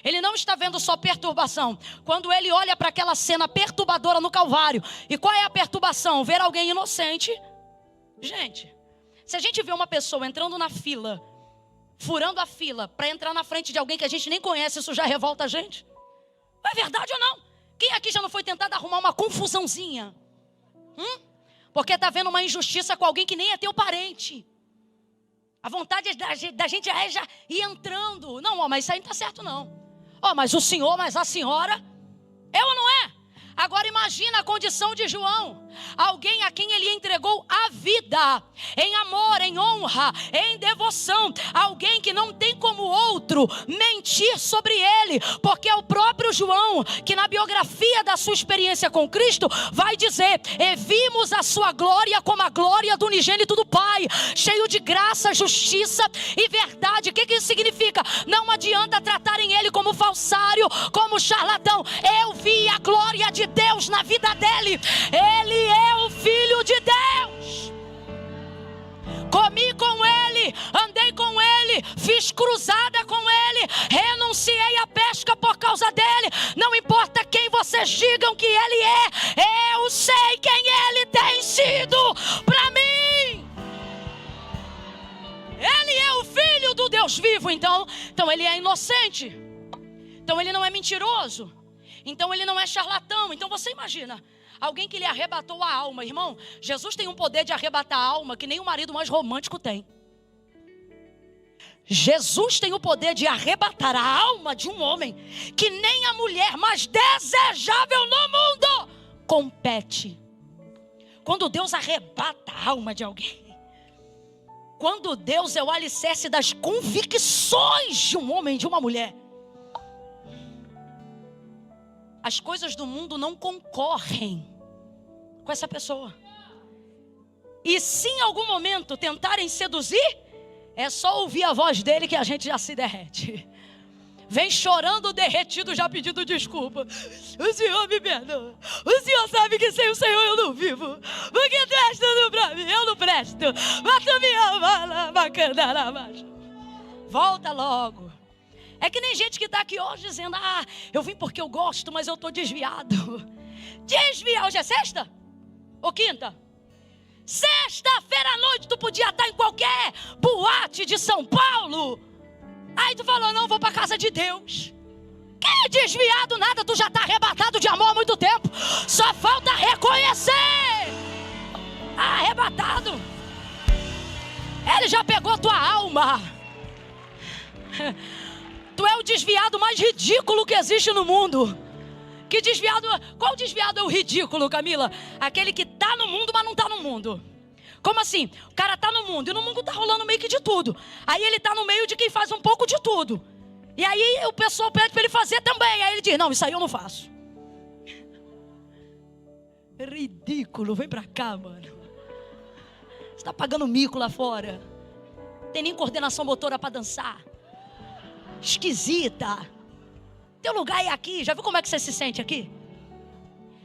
Ele não está vendo só perturbação. Quando ele olha para aquela cena perturbadora no Calvário. E qual é a perturbação? Ver alguém inocente. Gente, se a gente vê uma pessoa entrando na fila, furando a fila para entrar na frente de alguém que a gente nem conhece, isso já revolta a gente? É verdade ou não? Quem aqui já não foi tentado arrumar uma confusãozinha? Porque está vendo uma injustiça com alguém que nem é teu parente. A vontade da gente é já ir entrando. Não, mas isso aí não está certo não. Mas o senhor, mas a senhora. É ou não é? Agora imagina a condição de João. Alguém a quem ele entregou a vida. Em amor, em honra, em devoção. Alguém que não tem como outro mentir sobre ele. Porque é o próprio João que na biografia da sua experiência com Cristo vai dizer: e vimos a sua glória como a glória do unigênito do Pai. Cheio de graça, justiça e verdade. O que isso significa? Não adianta tratarem ele como falsário, como charlatão. Eu vi a glória de Deus na vida dele. Ele é o Filho de Deus. Comi com ele, andei com ele, fiz cruzada com ele, renunciei à pesca por causa dele. Não importa quem vocês digam que ele é, eu sei quem ele tem sido para mim. Ele é o Filho do Deus vivo. Então ele é inocente. Então ele não é mentiroso. Então ele não é charlatão. Então você imagina alguém que lhe arrebatou a alma. Irmão, Jesus tem um poder de arrebatar a alma que nem o marido mais romântico tem. Jesus tem o poder de arrebatar a alma de um homem que nem a mulher mais desejável no mundo compete. Quando Deus arrebata a alma de alguém, quando Deus é o alicerce das convicções de um homem, de uma mulher, as coisas do mundo não concorrem com essa pessoa. E se em algum momento tentarem seduzir, é só ouvir a voz dele que a gente já se derrete. Vem chorando derretido, já pedindo desculpa. O Senhor me perdoa. O Senhor sabe que sem o Senhor eu não vivo. Porque tu és tudo pra mim, eu não presto. Mas tu me ama, bacana na marcha. Volta logo. É que nem gente que está aqui hoje dizendo: eu vim porque eu gosto, mas eu estou desviado. Desviar, hoje é sexta? Ou quinta? Sexta-feira à noite tu podia estar em qualquer boate de São Paulo. Aí tu falou: não, vou para a casa de Deus. Que desviado nada, tu já está arrebatado de amor há muito tempo. Só falta reconhecer. Arrebatado. Ele já pegou tua alma. Tu é o desviado mais ridículo que existe no mundo. Que desviado? Qual desviado é o ridículo, Camila? Aquele que está no mundo, mas não está no mundo. Como assim? O cara está no mundo e no mundo está rolando meio que de tudo. Aí ele está no meio de quem faz um pouco de tudo. E aí o pessoal pede para ele fazer também. Aí ele diz: não, isso aí eu não faço. Ridículo, vem pra cá, mano. Você está pagando mico lá fora. Tem nem coordenação motora para dançar. Esquisita. Teu lugar é aqui. Já viu como é que você se sente aqui?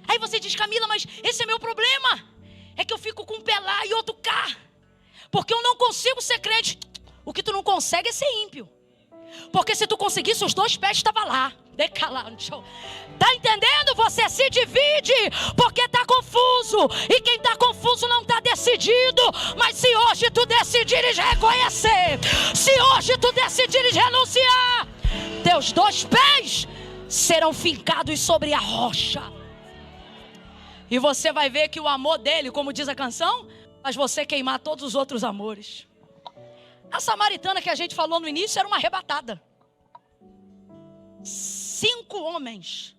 Aí você diz: Camila, mas esse é meu problema. É que eu fico com um pé lá e outro cá. Porque eu não consigo ser crente. O que tu não consegue é ser ímpio. Porque se tu conseguisse, os 2 pés estavam lá. Tá entendendo? Você se divide porque tá confuso. E quem tá confuso não tá decidido. Mas se hoje tu decidires reconhecer, se hoje tu decidires renunciar, teus 2 pés serão fincados sobre a rocha. E você vai ver que o amor dele, como diz a canção, faz você queimar todos os outros amores. A samaritana que a gente falou no início era uma arrebatada. 5 homens.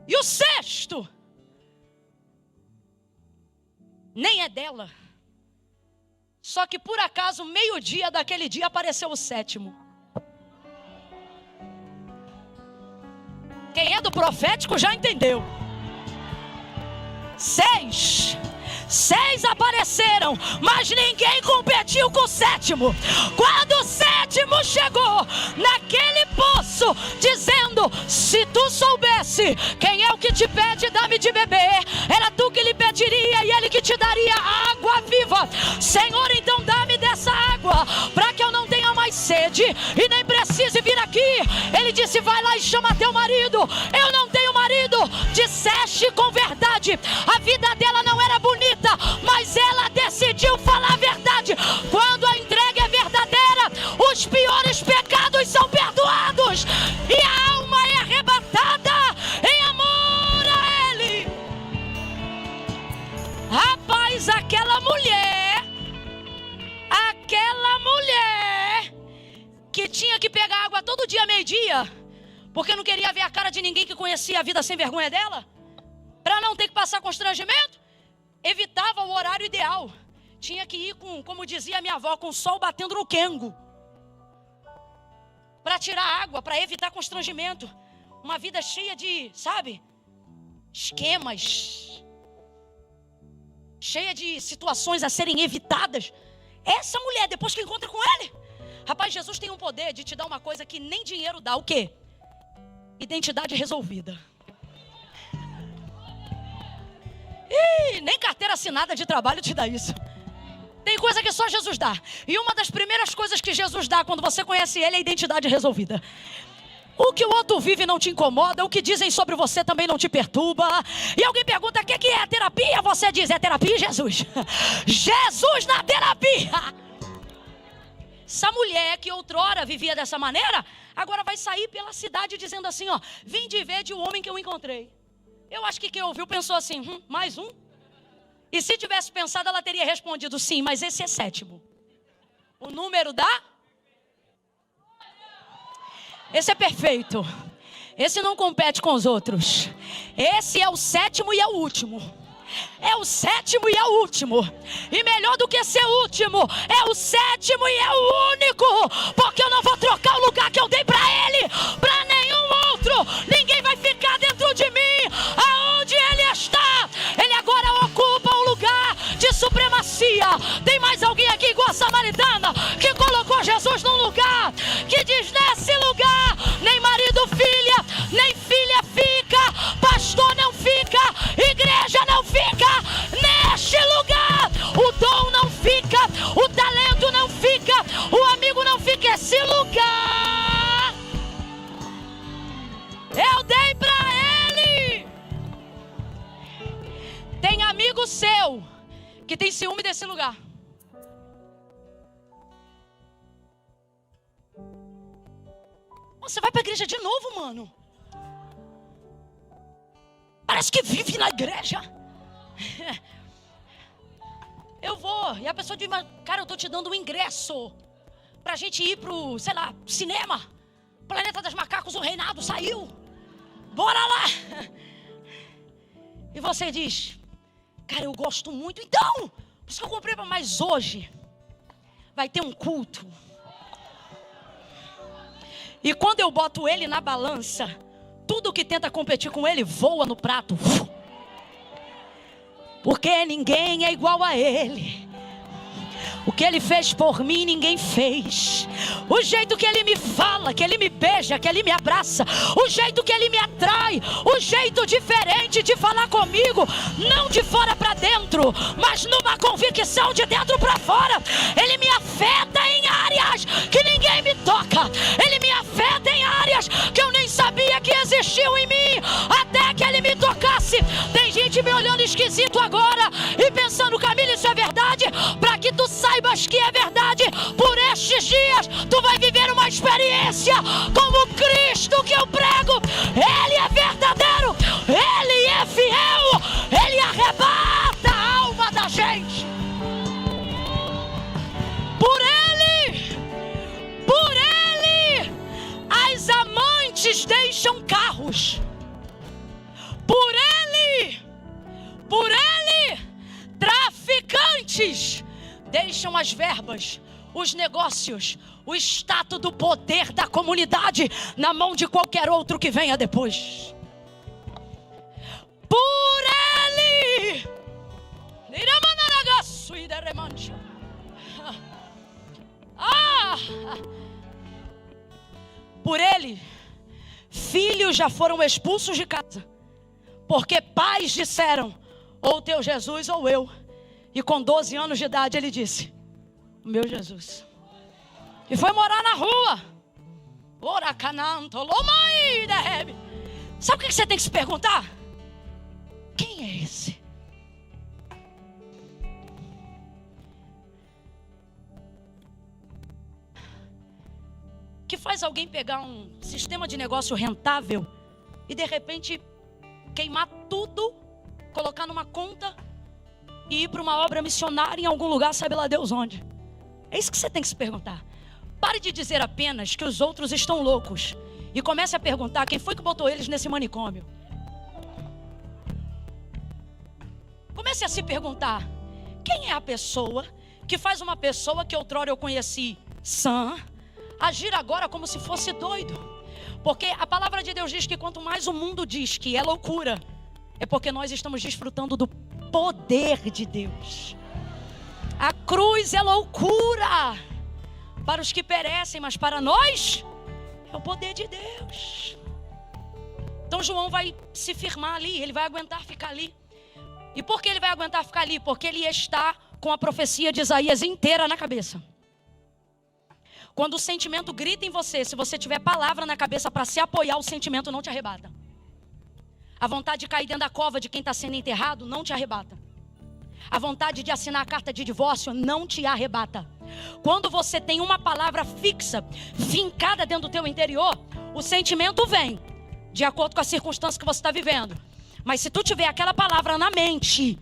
E o 6º nem é dela. Só que por acaso, meio-dia daquele dia, apareceu o 7º. Quem é do profético já entendeu. 6 apareceram. competiram, mas ninguém competiu com o sétimo. Quando o sétimo chegou naquele poço, dizendo: se tu soubesse quem é o que te pede, dá-me de beber, era tu que lhe pediria e ele que te daria água viva. Senhor, então dá-me dessa água, para que eu não tenha mais sede e nem precise vir aqui. Ele disse: vai lá e chama teu marido. Eu não tenho marido. Disseste com verdade. A vida dela não era bonita, mas ela decidiu falar a verdade. Quando a entrega é verdadeira, os piores pecados são perdoados e a alma é arrebatada em amor a Ele. Rapaz, aquela mulher que tinha que pegar água todo dia, meio-dia, porque não queria ver a cara de ninguém que conhecia a vida sem vergonha dela, para não ter que passar constrangimento, evitava o horário ideal. Tinha que ir com, como dizia minha avó, com o sol batendo no quengo, para tirar água, para evitar constrangimento. Uma vida cheia de, sabe, esquemas, cheia de situações a serem evitadas. Essa mulher, depois que encontra com ele, rapaz, Jesus tem um poder de te dar uma coisa que nem dinheiro dá. O quê? Identidade resolvida. Ih, nem carteira assinada de trabalho te dá isso. Tem coisa que só Jesus dá. E uma das primeiras coisas que Jesus dá quando você conhece Ele é a identidade resolvida. O que o outro vive não te incomoda, o que dizem sobre você também não te perturba. E alguém pergunta: o que é a terapia? Você diz: é terapia, Jesus. Jesus na terapia. Essa mulher que outrora vivia dessa maneira, agora vai sair pela cidade dizendo assim: ó, vim de ver de um homem que eu encontrei. Eu acho que quem ouviu pensou assim: mais um? E se tivesse pensado, ela teria respondido: sim, mas esse é sétimo. O número da... Esse é perfeito. Esse não compete com os outros. Esse é o sétimo e é o último. É o sétimo e é o último. E melhor do que ser último, é o sétimo e é o único. Porque eu não vou trocar o lugar que eu dei para ele para nenhum outro. Ninguém vai ficar dentro de mim. Aonde ele está, ele agora ocupa um lugar de supremacia. Tem mais alguém aqui igual a samaritana que colocou Jesus num lugar que diz: nesse lugar nem marido, filha, nem filha fica, pastor não fica, igreja não fica. Neste lugar o dom não fica, o talento não fica, o amigo não fica. Esse lugar eu dei para ele. Tem amigo seu que tem ciúme desse lugar. Você vai para a igreja de novo, mano? Parece que vive na igreja. Eu vou. E a pessoa diz: mas, cara, eu tô te dando um ingresso pra gente ir pro, sei lá, cinema. Planeta das Macacos, o Reinado saiu. Bora lá. E você diz: cara, eu gosto muito. Então, por isso que eu comprei. Mas hoje vai ter um culto. E quando eu boto ele na balança, tudo que tenta competir com ele voa no prato. Porque ninguém é igual a ele. O que ele fez por mim, ninguém fez. O jeito que ele me fala, que ele me beija, que ele me abraça, o jeito que ele me atrai, o jeito diferente de falar comigo, não de fora para dentro, mas numa convicção de dentro para fora. Ele me afeta em áreas que ninguém me toca. Ele me afeta em áreas que eu nem sabia que existiam em mim, até que ele me tocasse. Tem gente me olhando esquisito agora e pensando: Camila, isso é verdade? Para que tu saibas que é verdade, por estes dias tu vai viver uma experiência como Cristo que eu prego. Ele é verdadeiro, ele é fiel, ele arrebata a alma da gente. Por ele, as amantes deixam carros. Por ele, traficantes deixam as verbas, os negócios, o status do poder da comunidade na mão de qualquer outro que venha depois. Por ele, Por ele, filhos já foram expulsos de casa, porque pais disseram, ou teu Jesus ou eu. E com 12 anos de idade ele disse, o meu Jesus. E foi morar na rua. Sabe o que você tem que se perguntar? Quem é esse? Que faz alguém pegar um sistema de negócio rentável e de repente queimar tudo, colocar numa conta e ir para uma obra missionária em algum lugar, sabe lá Deus onde. É isso que você tem que se perguntar. Pare de dizer apenas que os outros estão loucos e comece a perguntar quem foi que botou eles nesse manicômio. Comece a se perguntar, quem é a pessoa que faz uma pessoa que outrora eu conheci sã agir agora como se fosse doido? Porque a palavra de Deus diz que quanto mais o mundo diz que é loucura, é porque nós estamos desfrutando do poder de Deus. A cruz é loucura para os que perecem, mas para nós é o poder de Deus. Então João vai se firmar ali, ele vai aguentar ficar ali. E por que ele vai aguentar ficar ali? Porque ele está com a profecia de Isaías inteira na cabeça. Quando o sentimento grita em você, se você tiver palavra na cabeça para se apoiar, o sentimento não te arrebata. A vontade de cair dentro da cova de quem está sendo enterrado não te arrebata. A vontade de assinar a carta de divórcio não te arrebata. Quando você tem uma palavra fixa, fincada dentro do teu interior, o sentimento vem de acordo com a circunstância que você está vivendo. Mas se tu tiver aquela palavra na mente,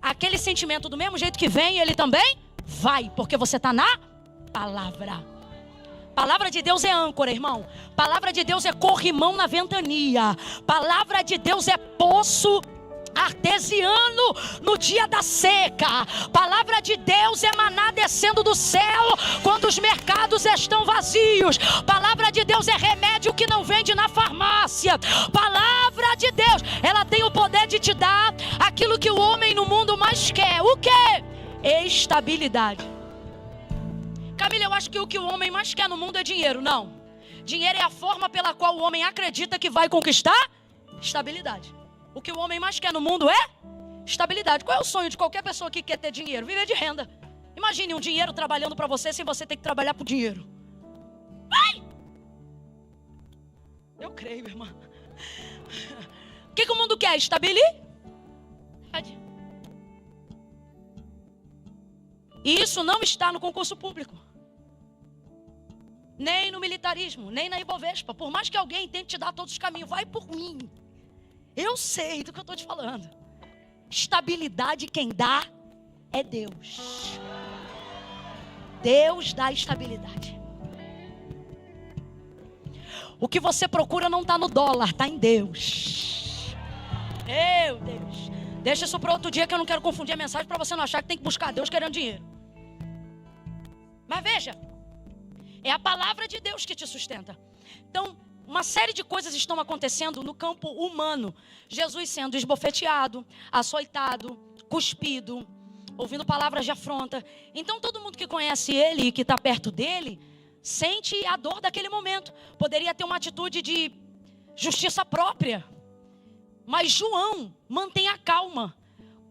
aquele sentimento do mesmo jeito que vem, ele também vai, porque você está na palavra. Palavra de Deus é âncora, irmão. Palavra de Deus é corrimão na ventania. Palavra de Deus é poço artesiano no dia da seca. Palavra de Deus é maná descendo do céu quando os mercados estão vazios. Palavra de Deus é remédio que não vende na farmácia. Palavra de Deus, ela tem o poder de te dar aquilo que o homem no mundo mais quer. O quê? Estabilidade. Camila, eu acho que o que o homem mais quer no mundo é dinheiro. Não. Dinheiro é a forma pela qual o homem acredita que vai conquistar estabilidade. O que o homem mais quer no mundo é estabilidade. Qual é o sonho de qualquer pessoa que quer ter dinheiro? Viver de renda. Imagine um dinheiro trabalhando para você sem você ter que trabalhar por dinheiro. Vai! Eu creio, irmã. O que o mundo quer? Estabilidade. E isso não está no concurso público, nem no militarismo, nem na Ibovespa. Por mais que alguém tente te dar todos os caminhos, vai por mim. Eu sei do que eu estou te falando. Estabilidade quem dá é Deus. Deus dá estabilidade. O que você procura não está no dólar, está em Deus. Meu Deus. Deixa isso para outro dia que eu não quero confundir a mensagem para você não achar que tem que buscar Deus querendo dinheiro. Mas veja, é a palavra de Deus que te sustenta. Então, uma série de coisas estão acontecendo no campo humano. Jesus sendo esbofeteado, açoitado, cuspido, ouvindo palavras de afronta. Então todo mundo que conhece ele e que está perto dele, sente a dor daquele momento. Poderia ter uma atitude de justiça própria. Mas João mantém a calma.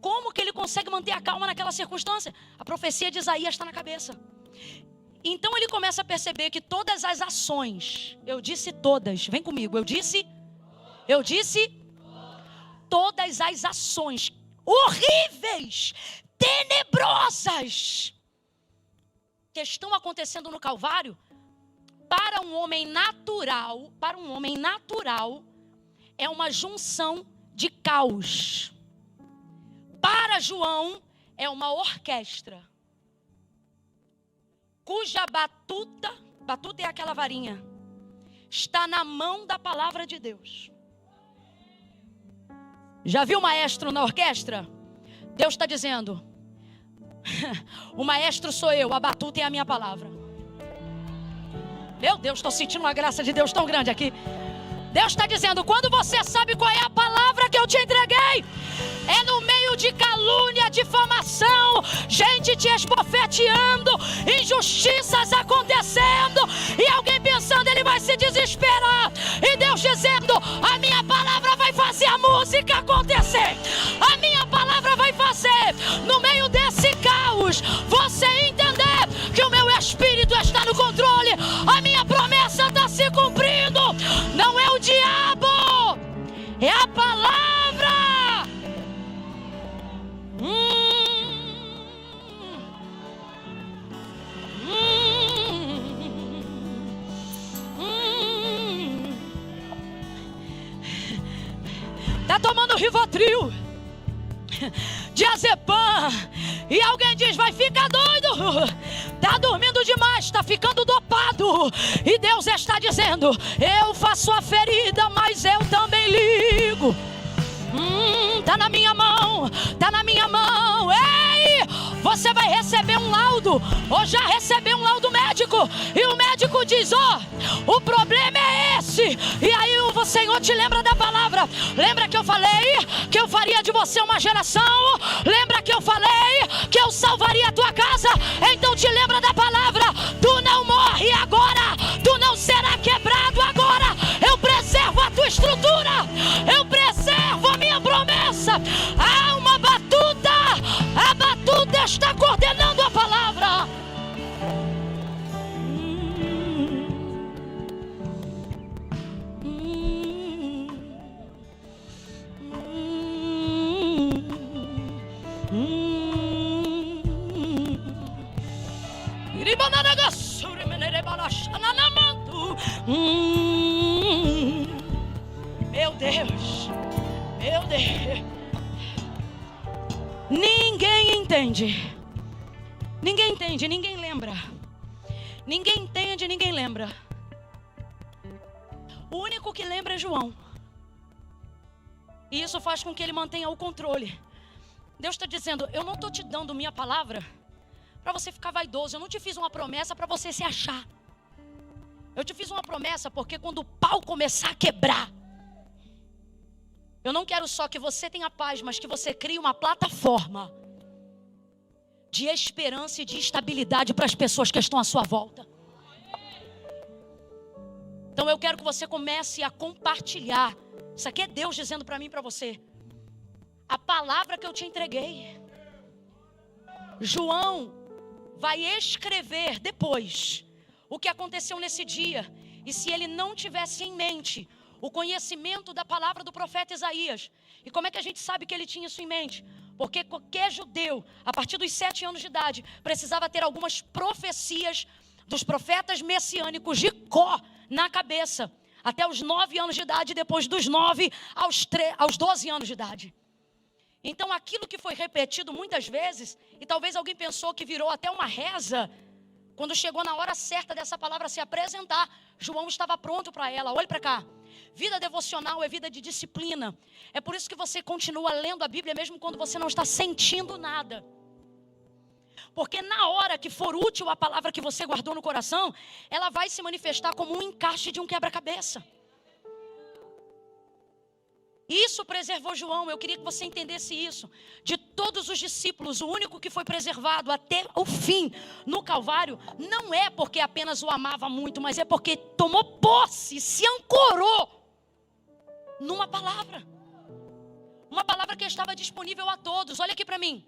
Como que ele consegue manter a calma naquela circunstância? A profecia de Isaías está na cabeça. Então ele começa a perceber que todas as ações, eu disse todas, vem comigo, eu disse todas as ações horríveis, tenebrosas, que estão acontecendo no Calvário, para um homem natural, é uma junção de caos. Para João, é uma orquestra, cuja batuta é aquela varinha, está na mão da palavra de Deus. Já viu o maestro na orquestra? Deus está dizendo, o maestro sou eu, a batuta é a minha palavra. Meu Deus, estou sentindo uma graça de Deus tão grande aqui. Deus está dizendo, quando você sabe qual é a palavra que eu te entreguei, é no meio de calúnia, difamação, gente te esbofeteando, injustiças acontecendo, Rivotril, diazepam, e alguém diz: vai ficar doido, está dormindo demais, está ficando dopado. E Deus está dizendo: eu faço a ferida, mas eu também ligo. Tá na minha mão, tá na minha mão. Ei, você vai receber um laudo, ou já recebeu um laudo médico, e o médico diz: o problema é esse. E aí o Senhor te lembra da palavra. Lembra que eu falei que eu faria de você uma geração? Lembra que eu falei que eu salvaria a tua casa? Então te lembra da palavra. Tu não morre agora, tu não será quebrado agora. Eu preservo a tua estrutura, eu preservo a minha promessa. Há uma batuta, a batuta está coordenando a palavra. Meu Deus, meu Deus. Ninguém entende. Ninguém entende, ninguém lembra. Ninguém entende, ninguém lembra. O único que lembra é João. E isso faz com que ele mantenha o controle. Deus está dizendo: eu não estou te dando minha palavra para você ficar vaidoso. Eu não te fiz uma promessa para você se achar. Eu te fiz uma promessa porque quando o pau começar a quebrar, eu não quero só que você tenha paz, mas que você crie uma plataforma de esperança e de estabilidade para as pessoas que estão à sua volta. Então eu quero que você comece a compartilhar. Isso aqui é Deus dizendo para mim e para você: a palavra que eu te entreguei. João vai escrever depois o que aconteceu nesse dia. E se ele não tivesse em mente o conhecimento da palavra do profeta Isaías. E como é que a gente sabe que ele tinha isso em mente? Porque qualquer judeu, a partir dos 7 anos de idade, precisava ter algumas profecias dos profetas messiânicos de cor na cabeça, até os 9 anos de idade, depois dos 9 aos 12 anos de idade. Então aquilo que foi repetido muitas vezes, e talvez alguém pensou que virou até uma reza, quando chegou na hora certa dessa palavra se apresentar, João estava pronto para ela. Olhe para cá. Vida devocional é vida de disciplina. É por isso que você continua lendo a Bíblia mesmo quando você não está sentindo nada. Porque na hora que for útil a palavra que você guardou no coração, ela vai se manifestar como um encaixe de um quebra-cabeça. Isso preservou João. Eu queria que você entendesse isso. De todos os discípulos, o único que foi preservado até o fim no Calvário, não é porque apenas o amava muito, mas é porque tomou posse, se ancorou numa palavra. Uma palavra que estava disponível a todos. Olha aqui para mim.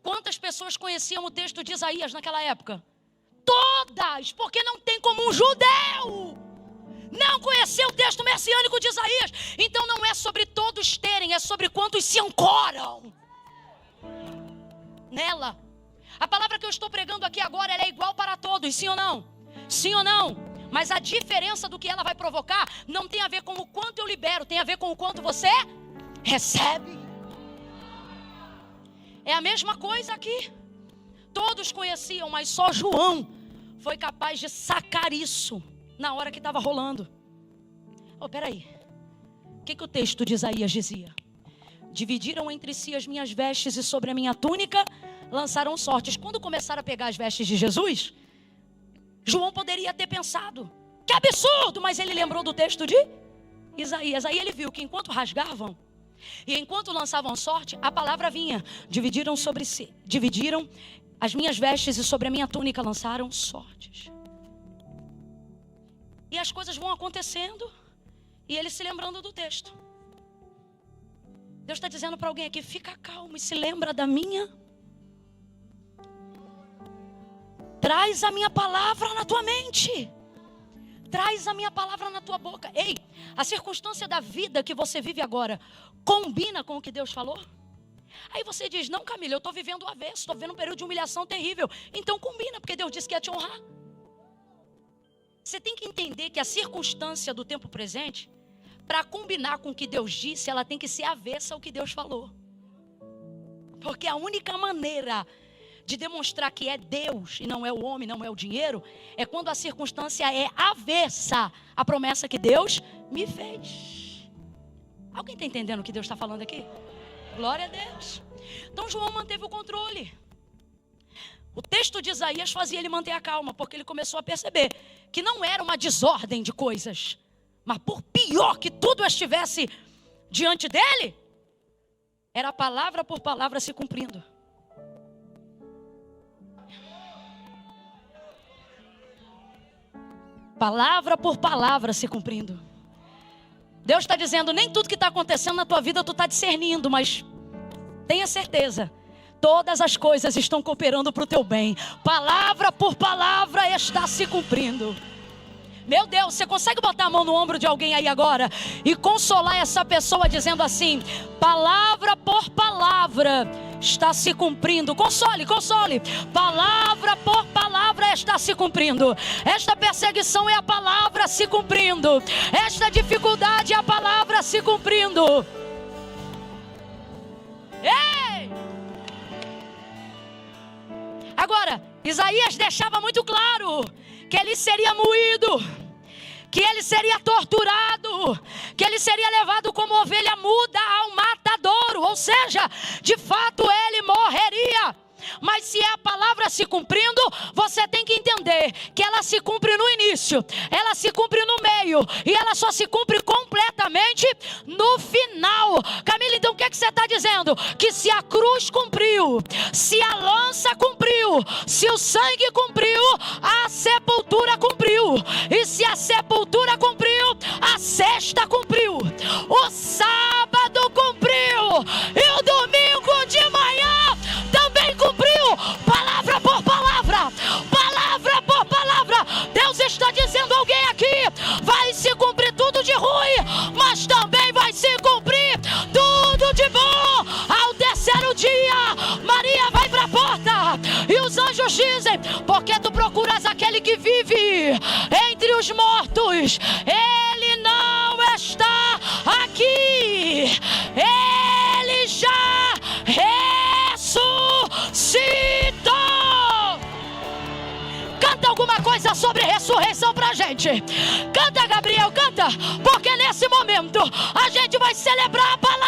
Quantas pessoas conheciam o texto de Isaías naquela época? Todas, porque não tem como um judeu não conhecer o texto messiânico de Isaías. Então não é sobre todos terem, é sobre quantos se ancoram nela. A palavra que eu estou pregando aqui agora, ela é igual para todos, sim ou não? Sim ou não? Mas a diferença do que ela vai provocar não tem a ver com o quanto eu libero, tem a ver com o quanto você recebe. É a mesma coisa aqui. Todos conheciam, mas só João foi capaz de sacar isso na hora que estava rolando. Peraí. O que o texto de Isaías dizia? Dividiram entre si as minhas vestes e sobre a minha túnica lançaram sortes. Quando começaram a pegar as vestes de Jesus, João poderia ter pensado: que absurdo! Mas ele lembrou do texto de Isaías. Aí ele viu que enquanto rasgavam e enquanto lançavam sorte, a palavra vinha. Dividiram as minhas vestes e sobre a minha túnica lançaram sortes. E as coisas vão acontecendo e ele se lembrando do texto. Deus está dizendo para alguém aqui: fica calmo e se lembra da minha. Traz a minha palavra na tua mente. Traz a minha palavra na tua boca. Ei, a circunstância da vida que você vive agora combina com o que Deus falou? Aí você diz: não, Camila, eu estou vivendo o avesso, estou vivendo um período de humilhação terrível. Então combina, porque Deus disse que ia te honrar. Você tem que entender que a circunstância do tempo presente para combinar com o que Deus disse, ela tem que ser avessa ao que Deus falou. Porque a única maneira de demonstrar que é Deus e não é o homem, não é o dinheiro, é quando a circunstância é avessa à promessa que Deus me fez. Alguém está entendendo o que Deus está falando aqui? Glória a Deus. Então João manteve o controle. O texto de Isaías fazia ele manter a calma, porque ele começou a perceber que não era uma desordem de coisas, mas por pior que tudo estivesse diante dele, era palavra por palavra se cumprindo. Palavra por palavra se cumprindo. Deus está dizendo, nem tudo que está acontecendo na tua vida tu está discernindo, mas tenha certeza, todas as coisas estão cooperando para o teu bem. Palavra por palavra está se cumprindo. Meu Deus, você consegue botar a mão no ombro de alguém aí agora e consolar essa pessoa dizendo assim, palavra por palavra está se cumprindo. Console, console. Palavra por palavra está se cumprindo. Esta perseguição é a palavra se cumprindo. Esta dificuldade é a palavra se cumprindo. Ei! Agora, Isaías deixava muito claro que ele seria moído, que ele seria torturado, que ele seria levado como ovelha muda ao matadouro, ou seja, de fato ele morreria. Mas se é a palavra se cumprindo, você tem que entender que ela se cumpre no início, ela se cumpre no meio e ela só se cumpre completamente no final. Camila, então o que é que você está dizendo? Que se a cruz cumpriu, se a lança cumpriu, se o sangue cumpriu, a sepultura cumpriu. E se a sepultura cumpriu, a sexta cumpriu, o sábado cumpriu e o domingo de manhã também cumpriu. Palavra por palavra, palavra por palavra. Deus está dizendo a alguém aqui, vai se cumprir tudo de ruim, mas também vai se cumprir tudo de bom. Ao terceiro dia, Maria vai para a porta e os anjos dizem, porque tu procuras aquele que vive entre os mortos, ele não está aqui, ele já ressuscitou. Canta alguma coisa sobre ressurreição pra gente. Canta, Gabriel, canta, porque nesse momento a gente vai celebrar a palavra.